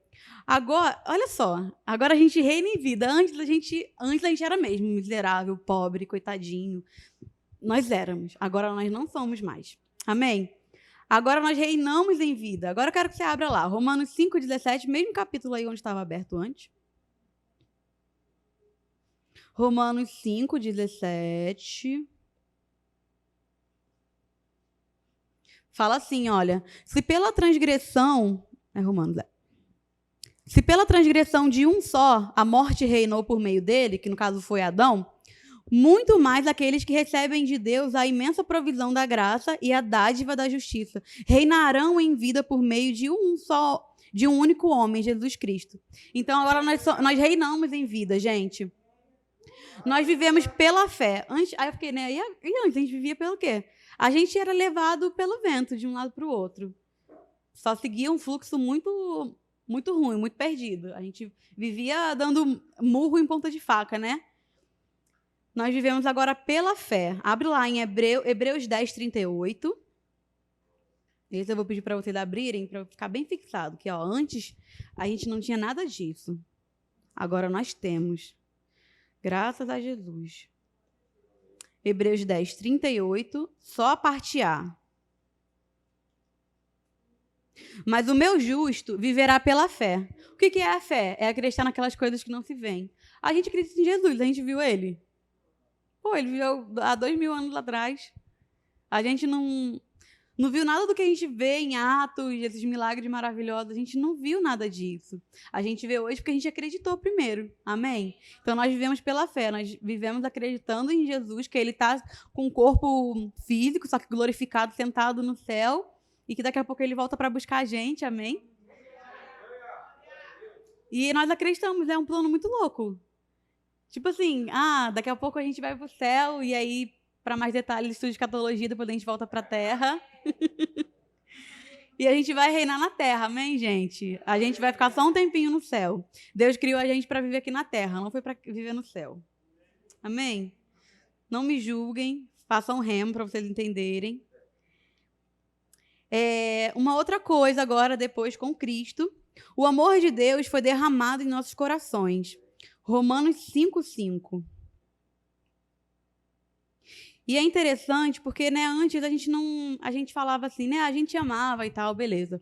Agora, olha só. Agora a gente reina em vida. Antes a gente era mesmo miserável, pobre, coitadinho. Nós éramos. Agora nós não somos mais. Amém? Agora nós reinamos em vida. Agora eu quero que você abra lá. Romanos 5:17, mesmo capítulo aí onde estava aberto antes. Romanos 5:17. Fala assim, olha. Se pela transgressão de um só, a morte reinou por meio dele, que no caso foi Adão, muito mais aqueles que recebem de Deus a imensa provisão da graça e a dádiva da justiça reinarão em vida por meio de um único homem, Jesus Cristo. Então agora nós reinamos em vida, gente. Nós vivemos pela fé. Aí eu fiquei, né? E antes a gente vivia pelo quê? A gente era levado pelo vento de um lado para o outro. Só seguia um fluxo muito, muito ruim, muito perdido. A gente vivia dando murro em ponta de faca, né? Nós vivemos agora pela fé. Abre lá em Hebreus 10:38. Esse eu vou pedir para vocês abrirem, para ficar bem fixado. Que antes a gente não tinha nada disso. Agora nós temos. Graças a Jesus. Hebreus 10:38, só a parte A. Mas o meu justo viverá pela fé. O que é a fé? É acreditar naquelas coisas que não se veem. A gente acredita em Jesus, a gente viu ele. Ele viveu há 2000 anos atrás. A gente não viu nada do que a gente vê em Atos, esses milagres maravilhosos. A gente não viu nada disso. A gente vê hoje porque a gente acreditou primeiro. Amém? Então, nós vivemos pela fé. Nós vivemos acreditando em Jesus, que ele está com um corpo físico, só que glorificado, sentado no céu, e que daqui a pouco ele volta para buscar a gente. Amém? E nós acreditamos, é um plano muito louco. Tipo assim, daqui a pouco a gente vai pro céu, e aí, para mais detalhes, estudo de escatologia, depois a gente volta pra terra. E a gente vai reinar na terra, amém, gente? A gente vai ficar só um tempinho no céu. Deus criou a gente para viver aqui na terra, não foi para viver no céu. Amém? Não me julguem, façam remo para vocês entenderem. Uma outra coisa agora, depois com Cristo, o amor de Deus foi derramado em nossos corações. Romanos 5:5. E é interessante porque, né, antes a gente falava assim, né, a gente amava e tal, beleza.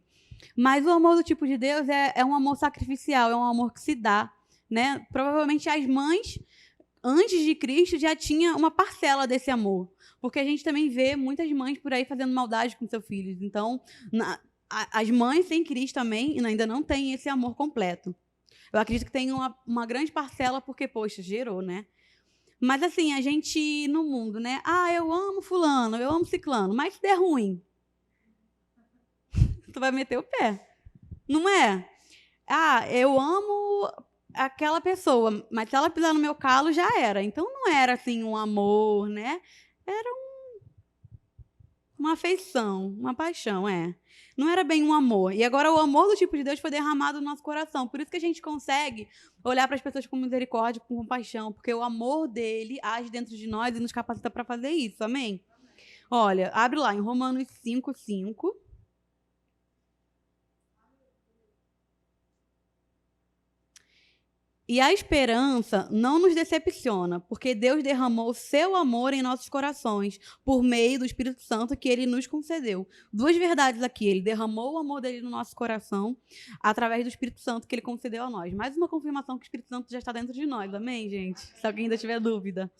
Mas o amor do tipo de Deus é um amor sacrificial, é um amor que se dá, né? Provavelmente as mães, antes de Cristo, já tinha uma parcela desse amor. Porque a gente também vê muitas mães por aí fazendo maldade com seus filhos. Então, as mães sem Cristo também ainda não têm esse amor completo. Eu acredito que tem uma grande parcela porque, poxa, gerou, né? Mas assim, a gente no mundo, né? Eu amo fulano, eu amo ciclano, mas se der ruim, tu vai meter o pé. Não é? Eu amo aquela pessoa, mas se ela pisar no meu calo, já era. Então não era assim um amor, né? Era uma afeição, uma paixão, Não era bem um amor. E agora o amor do tipo de Deus foi derramado no nosso coração. Por isso que a gente consegue olhar para as pessoas com misericórdia, com compaixão, porque o amor dele age dentro de nós e nos capacita para fazer isso. Amém? Olha, abre lá em Romanos 5:5. E a esperança não nos decepciona, porque Deus derramou o seu amor em nossos corações, por meio do Espírito Santo que ele nos concedeu. Duas verdades aqui. Ele derramou o amor dele no nosso coração, através do Espírito Santo que ele concedeu a nós. Mais uma confirmação que o Espírito Santo já está dentro de nós. Amém, gente? Se alguém ainda tiver dúvida.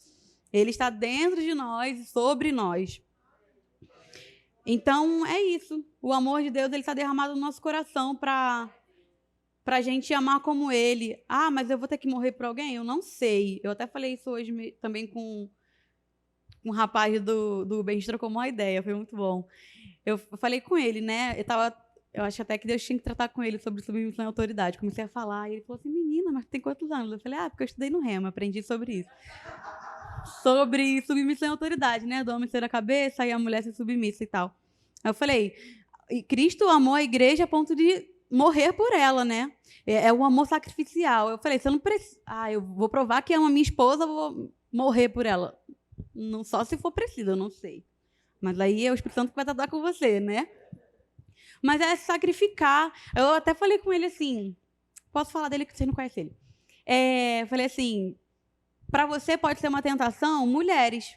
Ele está dentro de nós e sobre nós. Então, é isso. O amor de Deus ele está derramado no nosso coração para a gente amar como ele. Mas eu vou ter que morrer por alguém? Eu não sei. Eu até falei isso hoje também com um rapaz do Uber, a gente trocou uma ideia, foi muito bom. Eu falei com ele, né? Eu acho até que Deus tinha que tratar com ele sobre submissão e autoridade. Comecei a falar, e ele falou assim, menina, mas tem quantos anos? Eu falei, porque eu estudei no Rema, aprendi sobre isso. Sobre submissão e autoridade, né? Do homem ser a cabeça e a mulher ser submissa e tal. Aí eu falei, Cristo amou a igreja a ponto de morrer por ela, né? É um amor sacrificial. Eu falei, você não precisa... eu vou provar que amo a minha esposa, eu vou morrer por ela. Não, só se for preciso, eu não sei. Mas aí é o Espírito Santo que vai tratar com você, né? Mas é sacrificar. Eu até falei com ele assim, posso falar dele que você não conhece ele. Falei assim, para você pode ser uma tentação, mulheres,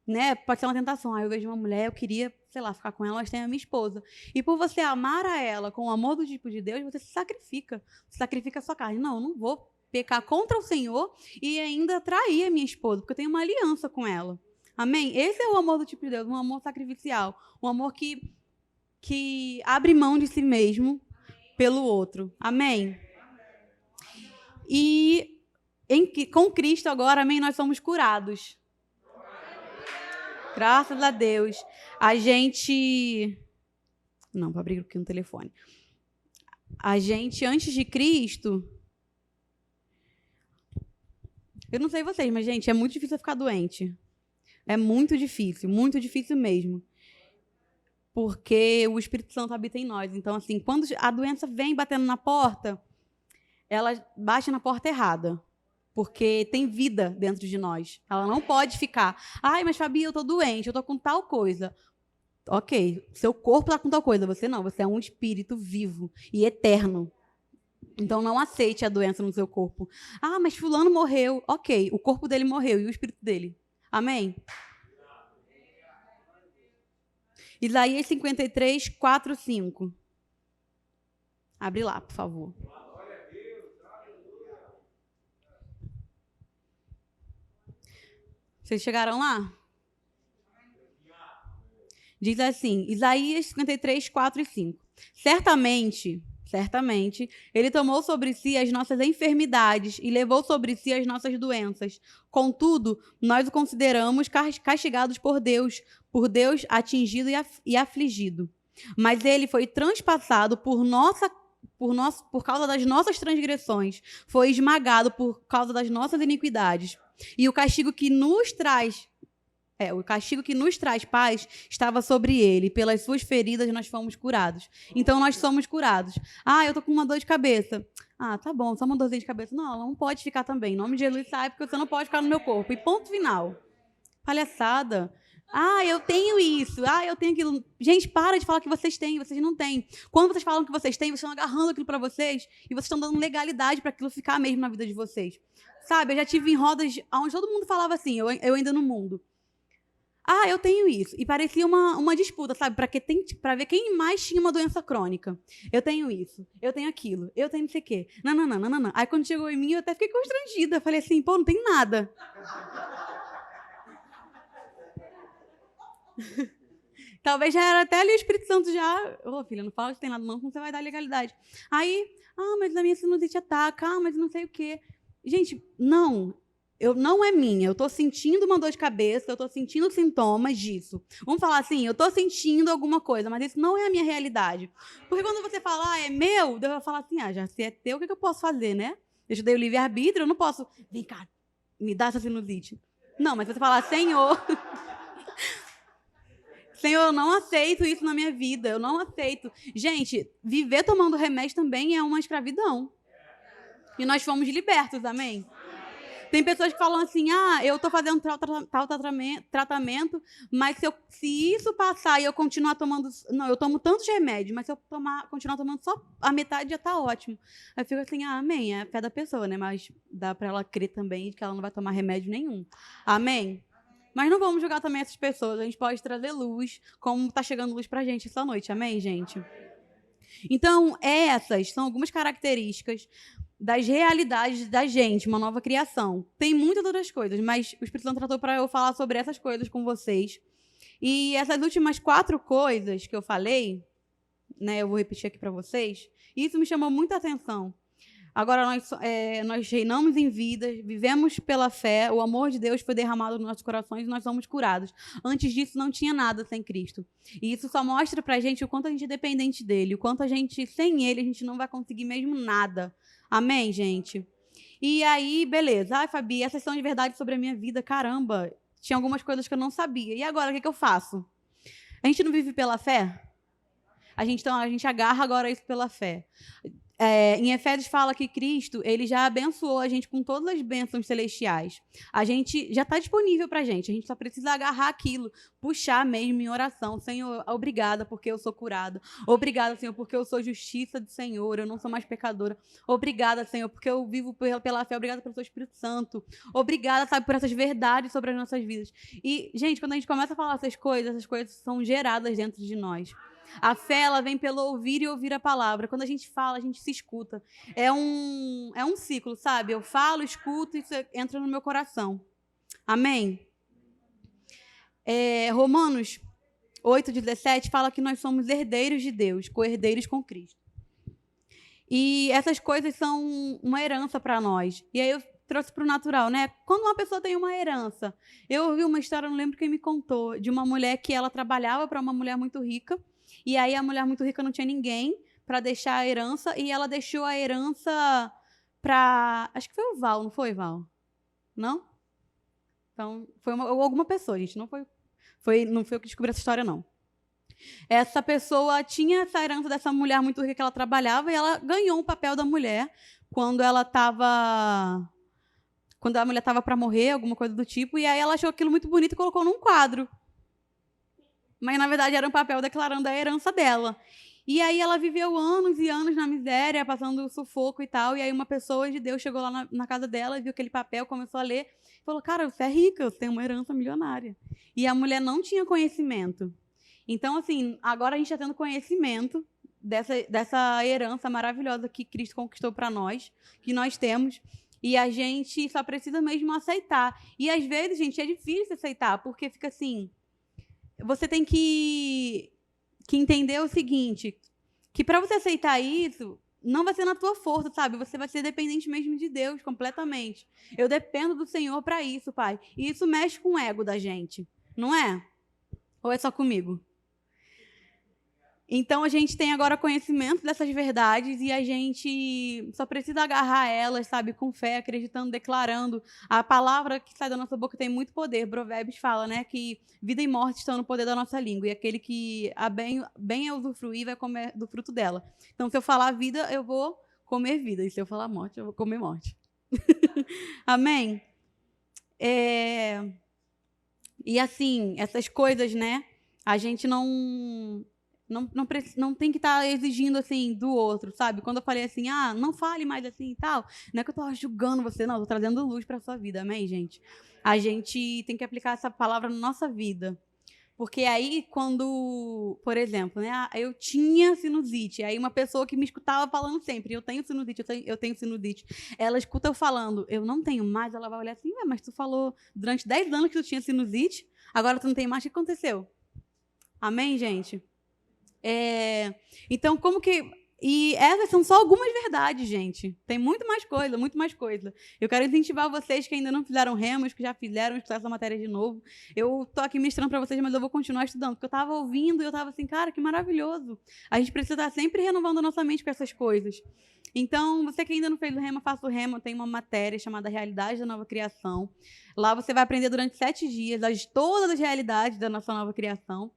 né? Pode ser uma tentação. Eu vejo uma mulher, eu queria, sei lá, ficar com ela, mas tem a minha esposa. E por você amar a ela com o amor do tipo de Deus, você se sacrifica. Você sacrifica a sua carne. Não, eu não vou pecar contra o Senhor e ainda trair a minha esposa, porque eu tenho uma aliança com ela. Amém? Esse é o amor do tipo de Deus, um amor sacrificial. Um amor que abre mão de si mesmo pelo outro. Amém? E com Cristo agora, amém, nós somos curados. Graças a Deus. A gente... Não, para abrir aqui no telefone. A gente, antes de Cristo... Eu não sei vocês, mas, gente, é muito difícil ficar doente. É muito difícil mesmo. Porque o Espírito Santo habita em nós. Então, assim, quando a doença vem batendo na porta, ela bate na porta errada. Porque tem vida dentro de nós. Ela não pode ficar, mas Fabi, eu tô doente, eu tô com tal coisa. Ok, seu corpo tá com tal coisa, você não, você é um espírito vivo e eterno. Então não aceite a doença no seu corpo. Mas fulano morreu. Ok, o corpo dele morreu e o espírito dele. Amém? Isaías 53, 4, 5. Abre lá, por favor. Vocês chegaram lá? Diz assim, Isaías 53, 4 e 5. Certamente, ele tomou sobre si as nossas enfermidades e levou sobre si as nossas doenças. Contudo, nós o consideramos castigados por Deus atingido e afligido. Mas ele foi transpassado por por causa das nossas transgressões, foi esmagado por causa das nossas iniquidades. E o castigo que nos traz paz estava sobre ele. Pelas suas feridas nós fomos curados. Então nós somos curados. Eu tô com uma dor de cabeça. Tá bom, só uma dorzinha de cabeça. Não, ela não pode ficar também. Em nome de Jesus, sai, porque você não pode ficar no meu corpo. E ponto final. Palhaçada. Eu tenho isso. Eu tenho aquilo. Gente, para de falar que vocês têm. Vocês não têm. Quando vocês falam que vocês têm, vocês estão agarrando aquilo para vocês e vocês estão dando legalidade para aquilo ficar mesmo na vida de vocês. Sabe, eu já tive em rodas onde todo mundo falava assim, eu ainda no mundo. Eu tenho isso. E parecia uma disputa, sabe? Para ver quem mais tinha uma doença crônica. Eu tenho isso, eu tenho aquilo, eu tenho não sei o quê. Não. Aí quando chegou em mim, eu até fiquei constrangida. Falei assim, não tem nada. Talvez já era até ali o Espírito Santo já... Filha, não fala que tem nada não, senão você vai dar legalidade. Aí, mas a minha sinusite ataca, mas não sei o quê. Gente, não é minha. Eu estou sentindo uma dor de cabeça, eu estou sentindo sintomas disso. Vamos falar assim, eu estou sentindo alguma coisa, mas isso não é a minha realidade. Porque quando você fala, é meu, eu vou falar assim, já se é teu, o que eu posso fazer, né? Eu te dei o livre-arbítrio, eu não posso... Vem cá, me dá essa sinusite. Não, mas você falar, Senhor... Senhor, eu não aceito isso na minha vida, eu não aceito. Gente, viver tomando remédio também é uma escravidão. E nós fomos libertos, amém? Tem pessoas que falam assim, eu estou fazendo tal tratamento, mas se isso passar e eu continuar tomando... Não, eu tomo tantos remédios, mas se eu continuar tomando só a metade já está ótimo. Aí eu fico assim, amém, é a fé da pessoa, né? Mas dá para ela crer também que ela não vai tomar remédio nenhum. Amém? Mas não vamos julgar também essas pessoas. A gente pode trazer luz, como está chegando luz para a gente essa noite. Amém, gente? Então, essas são algumas características das realidades da gente, uma nova criação. Tem muitas outras coisas, mas o Espírito Santo tratou para eu falar sobre essas coisas com vocês. E essas últimas 4 coisas que eu falei, né, eu vou repetir aqui para vocês, e isso me chamou muita atenção. Agora nós reinamos em vida, vivemos pela fé, o amor de Deus foi derramado nos nossos corações e nós somos curados. Antes disso, não tinha nada sem Cristo. E isso só mostra pra gente o quanto a gente é dependente dele, o quanto sem ele, a gente não vai conseguir mesmo nada. Amém, gente? E aí, beleza. Fabi, essas são de verdade sobre a minha vida. Caramba, tinha algumas coisas que eu não sabia. E agora, o que eu faço? A gente não vive pela fé? A gente agarra agora isso pela fé. Em Efésios fala que Cristo, ele já abençoou a gente com todas as bênçãos celestiais. A gente já está disponível para a gente só precisa agarrar aquilo, puxar mesmo em oração. Senhor, obrigada porque eu sou curada. Obrigada, Senhor, porque eu sou justiça do Senhor, eu não sou mais pecadora. Obrigada, Senhor, porque eu vivo pela fé. Obrigada pelo seu Espírito Santo. Obrigada, sabe, por essas verdades sobre as nossas vidas. E, gente, quando a gente começa a falar essas coisas são geradas dentro de nós. A fé, ela vem pelo ouvir e ouvir a palavra. Quando a gente fala, a gente se escuta. É um ciclo, sabe? Eu falo, escuto e isso entra no meu coração. Amém? Romanos 8:17 fala que nós somos herdeiros de Deus, co-herdeiros com Cristo. E essas coisas são uma herança para nós. E aí eu trouxe para o natural, né? Quando uma pessoa tem uma herança, eu ouvi uma história, não lembro quem me contou, de uma mulher que ela trabalhava para uma mulher muito rica. E aí a mulher muito rica não tinha ninguém para deixar a herança e ela deixou a herança para... Acho que foi o Val, não foi, Val? Não? Então, foi alguma pessoa, gente. Não foi eu que descobri essa história, não. Essa pessoa tinha essa herança dessa mulher muito rica que ela trabalhava e ela ganhou o papel da mulher quando a mulher estava para morrer, alguma coisa do tipo, e aí ela achou aquilo muito bonito e colocou num quadro. Mas, na verdade, era um papel declarando a herança dela. E aí ela viveu anos e anos na miséria, passando sufoco e tal. E aí uma pessoa de Deus chegou lá na casa dela, viu aquele papel, começou a ler. E falou, cara, você é rica, você tem uma herança milionária. E a mulher não tinha conhecimento. Então, assim, agora a gente está tendo conhecimento dessa herança maravilhosa que Cristo conquistou para nós, que nós temos. E a gente só precisa mesmo aceitar. E, às vezes, gente, é difícil aceitar, porque fica assim... Você tem que entender o seguinte, que para você aceitar isso, não vai ser na tua força, sabe? Você vai ser dependente mesmo de Deus, completamente. Eu dependo do Senhor para isso, Pai. E isso mexe com o ego da gente, não é? Ou é só comigo? Então, a gente tem agora conhecimento dessas verdades e a gente só precisa agarrar elas, sabe, com fé, acreditando, declarando. A palavra que sai da nossa boca tem muito poder. Provérbios fala, né, que vida e morte estão no poder da nossa língua e aquele que a bem usufruir vai comer do fruto dela. Então, se eu falar vida, eu vou comer vida. E se eu falar morte, eu vou comer morte. Amém? E assim, essas coisas, né, a gente não tem que estar exigindo, assim, do outro, sabe? Quando eu falei assim, não fale mais assim e tal, não é que eu estou julgando você, não, eu estou trazendo luz para a sua vida, amém, gente? A gente tem que aplicar essa palavra na nossa vida. Porque aí, quando, por exemplo, né, eu tinha sinusite, aí uma pessoa que me escutava falando sempre, eu tenho sinusite, eu tenho sinusite, ela escuta eu falando, eu não tenho mais, ela vai olhar assim, mas tu falou durante 10 anos que tu tinha sinusite, agora tu não tem mais, o que aconteceu? Amém, gente? Então, como que... E essas são só algumas verdades, gente. Tem muito mais coisa, muito mais coisa. Eu quero incentivar vocês que ainda não fizeram remos, que já fizeram, estudar essa matéria de novo. Eu tô aqui ministrando para vocês, mas eu vou continuar estudando, porque eu estava ouvindo e eu estava assim, cara, que maravilhoso. A gente precisa estar sempre renovando a nossa mente com essas coisas. Então, você que ainda não fez o remo, faça o remo. Tem uma matéria chamada Realidade da Nova Criação. Lá você vai aprender durante 7 dias todas as realidades da nossa nova criação.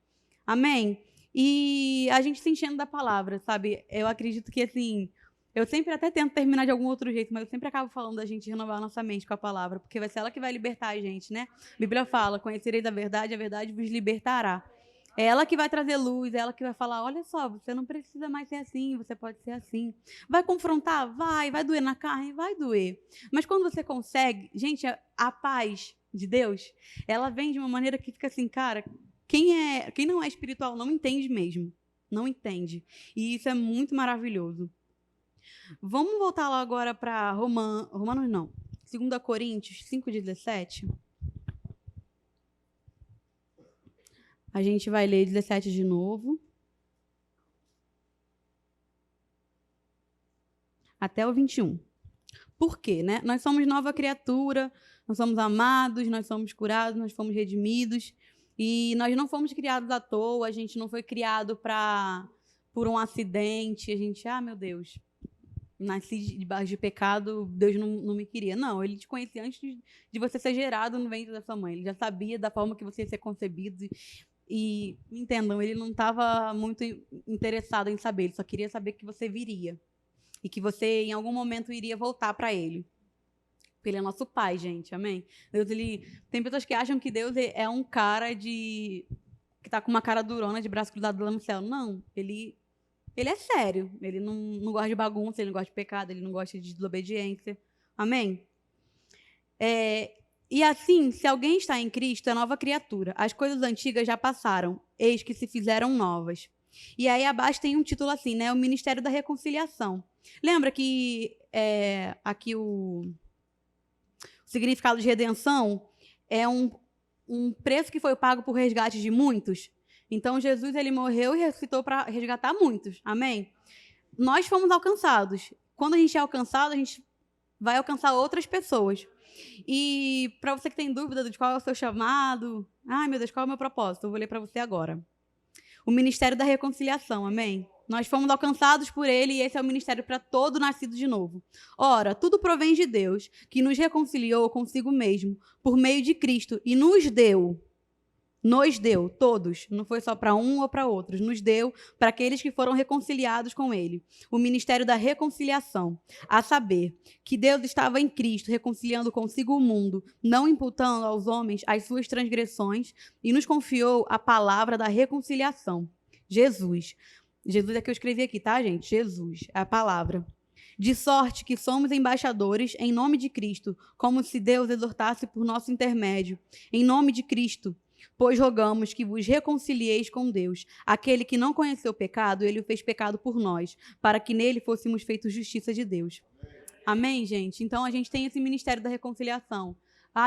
Amém? E a gente se enchendo da palavra, sabe? Eu acredito que, assim, eu sempre até tento terminar de algum outro jeito, mas eu sempre acabo falando da gente renovar a nossa mente com a palavra, porque vai ser ela que vai libertar a gente, né? A Bíblia fala, conhecereis a verdade vos libertará. É ela que vai trazer luz, é ela que vai falar, olha só, você não precisa mais ser assim, você pode ser assim. Vai confrontar? Vai doer na carne? Vai doer. Mas quando você consegue, gente, a paz de Deus, ela vem de uma maneira que fica assim, cara... Quem não é espiritual não entende mesmo. Não entende. E isso é muito maravilhoso. Vamos voltar lá agora para Romanos não. 2 Coríntios 5,17. A gente vai ler 17 de novo. Até o 21. Por quê, né? Nós somos nova criatura, nós somos amados, nós somos curados, nós fomos redimidos. E nós não fomos criados à toa, a gente não foi criado por um acidente, a gente, meu Deus, nasci debaixo de pecado, Deus não me queria. Não, ele te conhecia antes de você ser gerado no ventre da sua mãe, ele já sabia da forma que você ia ser concebido. E entendam, ele não estava muito interessado em saber, ele só queria saber que você viria. E que você, em algum momento, iria voltar para ele. Porque ele é nosso pai, gente, amém? Deus, tem pessoas que acham que Deus é um cara que tá com uma cara durona, de braço cruzado lá no céu. Não, ele é sério. Ele não gosta de bagunça, ele não gosta de pecado, ele não gosta de desobediência. Amém? E assim, se alguém está em Cristo, é nova criatura. As coisas antigas já passaram, eis que se fizeram novas. E aí abaixo tem um título assim, né? O Ministério da Reconciliação. Lembra que aqui o significado de redenção é um preço que foi pago por resgate de muitos. Então, Jesus ele morreu e ressuscitou para resgatar muitos. Amém? Nós fomos alcançados. Quando a gente é alcançado, a gente vai alcançar outras pessoas. E para você que tem dúvida de qual é o seu chamado, meu Deus, qual é o meu propósito? Eu vou ler para você agora. O Ministério da Reconciliação, amém? Nós fomos alcançados por ele e esse é o ministério para todo nascido de novo. Ora, tudo provém de Deus, que nos reconciliou consigo mesmo, por meio de Cristo, e nos deu, todos, não foi só para um ou para outros, nos deu para aqueles que foram reconciliados com ele, o ministério da reconciliação, a saber, que Deus estava em Cristo, reconciliando consigo o mundo, não imputando aos homens as suas transgressões, e nos confiou a palavra da reconciliação. Jesus é que eu escrevi aqui, tá, gente? Jesus, é a palavra. De sorte que somos embaixadores em nome de Cristo, como se Deus exortasse por nosso intermédio. Em nome de Cristo, pois rogamos que vos reconcilieis com Deus. Aquele que não conheceu o pecado, ele o fez pecado por nós, para que nele fôssemos feitos justiça de Deus. Amém, gente? Então, a gente tem esse ministério da reconciliação.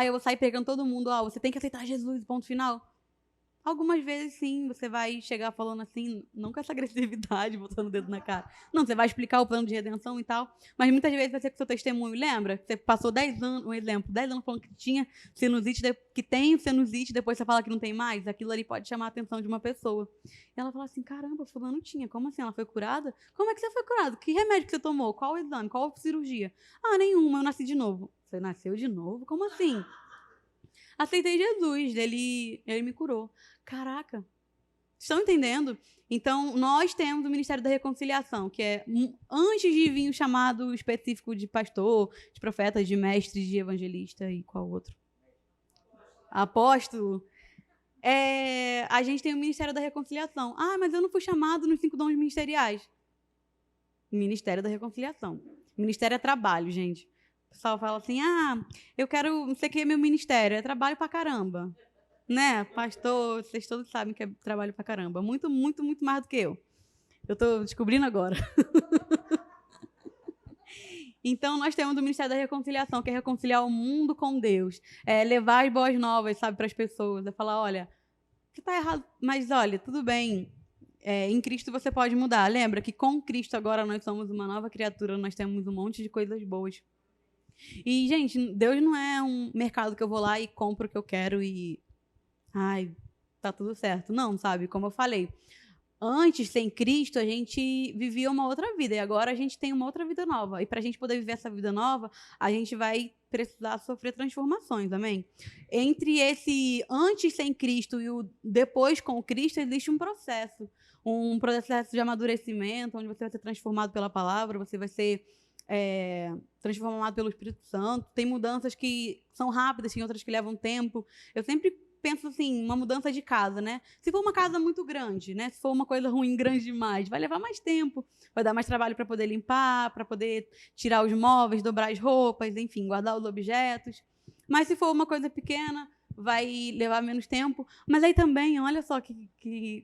Eu vou sair pregando todo mundo, você tem que aceitar Jesus, ponto final. Algumas vezes, sim, você vai chegar falando assim, não com essa agressividade, botando o dedo na cara. Não, você vai explicar o plano de redenção e tal, mas muitas vezes vai ser com o seu testemunho. Lembra? Você passou 10 anos, um exemplo, 10 anos falando que tinha sinusite, que tem sinusite, depois você fala que não tem mais, aquilo ali pode chamar a atenção de uma pessoa. E ela fala assim, caramba, fulano tinha, como assim? Ela foi curada? Como é que você foi curada? Que remédio que você tomou? Qual o exame? Qual a cirurgia? Ah, nenhuma, eu nasci de novo. Você nasceu de novo? Como assim? Aceitei Jesus, ele me curou. Caraca, estão entendendo? Então, nós temos o Ministério da Reconciliação, que é, antes de vir o chamado específico de pastor, de profeta, de mestre, de evangelista e qual outro? Apóstolo. A gente tem o Ministério da Reconciliação. Ah, mas eu não fui chamado nos 5 dons ministeriais. Ministério da Reconciliação. Ministério é trabalho, gente. O pessoal fala assim, eu quero, não sei o que é meu ministério, é trabalho pra caramba. Né, pastor, vocês todos sabem que é trabalho pra caramba. Muito, muito, muito mais do que eu. Eu tô descobrindo agora. Então, nós temos o Ministério da Reconciliação, que é reconciliar o mundo com Deus. É levar as boas novas, sabe, para as pessoas. É falar, olha, você tá errado, mas olha, tudo bem. Em Cristo você pode mudar. Lembra que com Cristo agora nós somos uma nova criatura, nós temos um monte de coisas boas. E, gente, Deus não é um mercado que eu vou lá e compro o que eu quero e... Ai, tá tudo certo. Não, sabe? Como eu falei, antes, sem Cristo, a gente vivia uma outra vida. E agora a gente tem uma outra vida nova. E para a gente poder viver essa vida nova, a gente vai precisar sofrer transformações, amém? Entre esse antes sem Cristo e o depois com Cristo, existe um processo de amadurecimento, onde você vai ser transformado pela palavra, você vai ser transformado pelo Espírito Santo. Tem mudanças que são rápidas, tem outras que levam tempo. Eu sempre penso assim, uma mudança de casa, né? Se for uma casa muito grande, né? Se for uma coisa ruim, grande demais, vai levar mais tempo, vai dar mais trabalho para poder limpar, para poder tirar os móveis, dobrar as roupas, enfim, guardar os objetos. Mas se for uma coisa pequena, vai levar menos tempo. Mas aí também, olha só que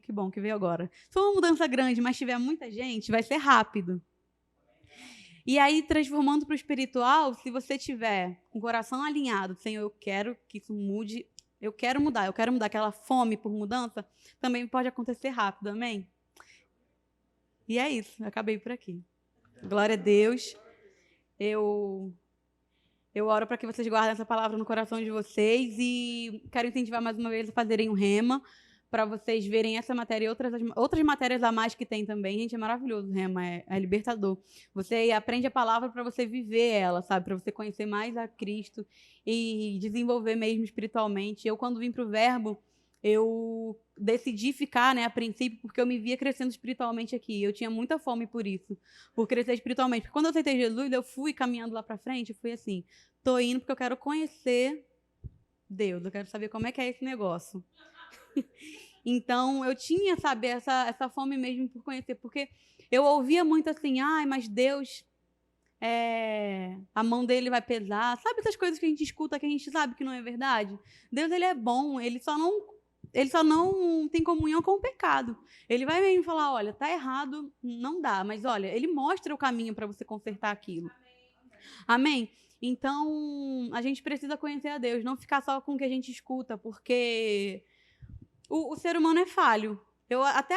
bom que veio agora. Se for uma mudança grande, mas tiver muita gente, vai ser rápido. E aí, transformando para o espiritual, se você tiver com o coração alinhado, Senhor, eu quero que isso mude, eu quero mudar aquela fome por mudança, também pode acontecer rápido, amém? E é isso, eu acabei por aqui. Glória a Deus. Eu oro para que vocês guardem essa palavra no coração de vocês e quero incentivar mais uma vez a fazerem um rema, para vocês verem essa matéria e outras matérias a mais que tem também. Gente, é maravilhoso o rema, é libertador. Você aprende a palavra para você viver ela, sabe? Para você conhecer mais a Cristo e desenvolver mesmo espiritualmente. Eu, quando vim para o Verbo, eu decidi ficar, né, a princípio, porque eu me via crescendo espiritualmente aqui. Eu tinha muita fome por isso, por crescer espiritualmente. Porque quando eu aceitei Jesus, eu fui caminhando lá para frente, fui assim, tô indo porque eu quero conhecer Deus, eu quero saber como é que é esse negócio. Então, eu tinha, sabe, essa fome mesmo por conhecer, porque eu ouvia muito assim, mas Deus, a mão dele vai pesar. Sabe essas coisas que a gente escuta que a gente sabe que não é verdade? Deus, ele é bom, ele só não tem comunhão com o pecado. Ele vai mesmo falar, olha, tá errado, não dá, mas olha, ele mostra o caminho para você consertar aquilo. Amém? Então, a gente precisa conhecer a Deus, não ficar só com o que a gente escuta, porque o ser humano é falho. Eu até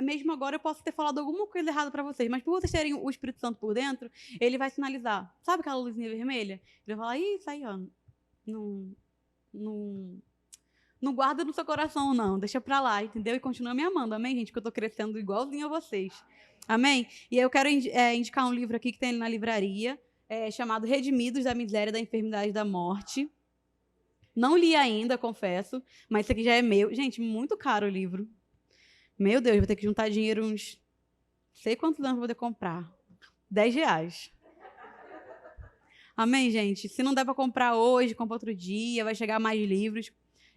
mesmo agora eu posso ter falado alguma coisa errada para vocês, mas por vocês terem o Espírito Santo por dentro, ele vai sinalizar. Sabe aquela luzinha vermelha? Ele vai falar, isso aí, ó, não guarda no seu coração, não. Deixa pra lá, entendeu? E continua me amando, amém, gente? Que eu tô crescendo igualzinho a vocês. Amém? E eu quero indicar um livro aqui que tem ali na livraria, chamado Redimidos da Miséria, da Enfermidade e da Morte. Não li ainda, confesso, mas isso aqui já é meu. Gente, muito caro o livro. Meu Deus, vou ter que juntar dinheiro uns... sei quantos anos vou poder comprar. R$10. Amém, gente? Se não der para comprar hoje, compra outro dia, vai chegar mais livros.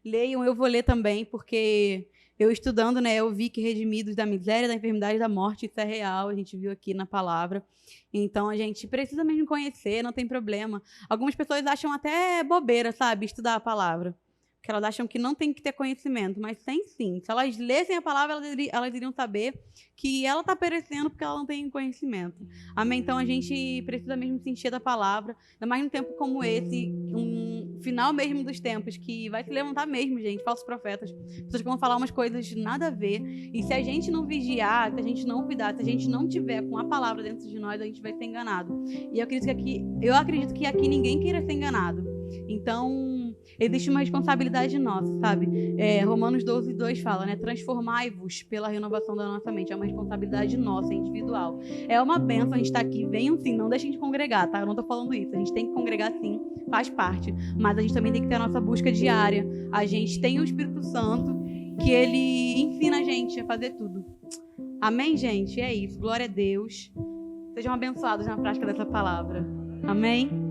Leiam, eu vou ler também, porque eu estudando, né, eu vi que Redimidos da Miséria, da Enfermidade e da Morte, isso é real, a gente viu aqui na palavra. Então, a gente precisa mesmo conhecer, não tem problema. Algumas pessoas acham até bobeira, sabe, estudar a palavra. Porque elas acham que não tem que ter conhecimento, mas tem sim. Se elas lessem a palavra, elas iriam saber que ela está perecendo porque ela não tem conhecimento. Amém? Então, a gente precisa mesmo se encher da palavra, ainda mais num tempo como esse, final mesmo dos tempos, que vai se levantar mesmo, gente, falsos profetas. Pessoas que vão falar umas coisas nada a ver. E se a gente não vigiar, se a gente não cuidar, se a gente não tiver com a palavra dentro de nós, a gente vai ser enganado. E eu acredito que aqui ninguém queira ser enganado. Então, existe uma responsabilidade nossa, sabe? Romanos 12:2 fala, né? Transformai-vos pela renovação da nossa mente. É uma responsabilidade nossa, individual. É uma bênção a gente estar aqui. Venham sim, não deixem de congregar, tá? Eu não tô falando isso. A gente tem que congregar sim, faz parte. Mas a gente também tem que ter a nossa busca diária. A gente tem o Espírito Santo, que ele ensina a gente a fazer tudo. Amém, gente? É isso. Glória a Deus. Sejam abençoados na prática dessa palavra. Amém?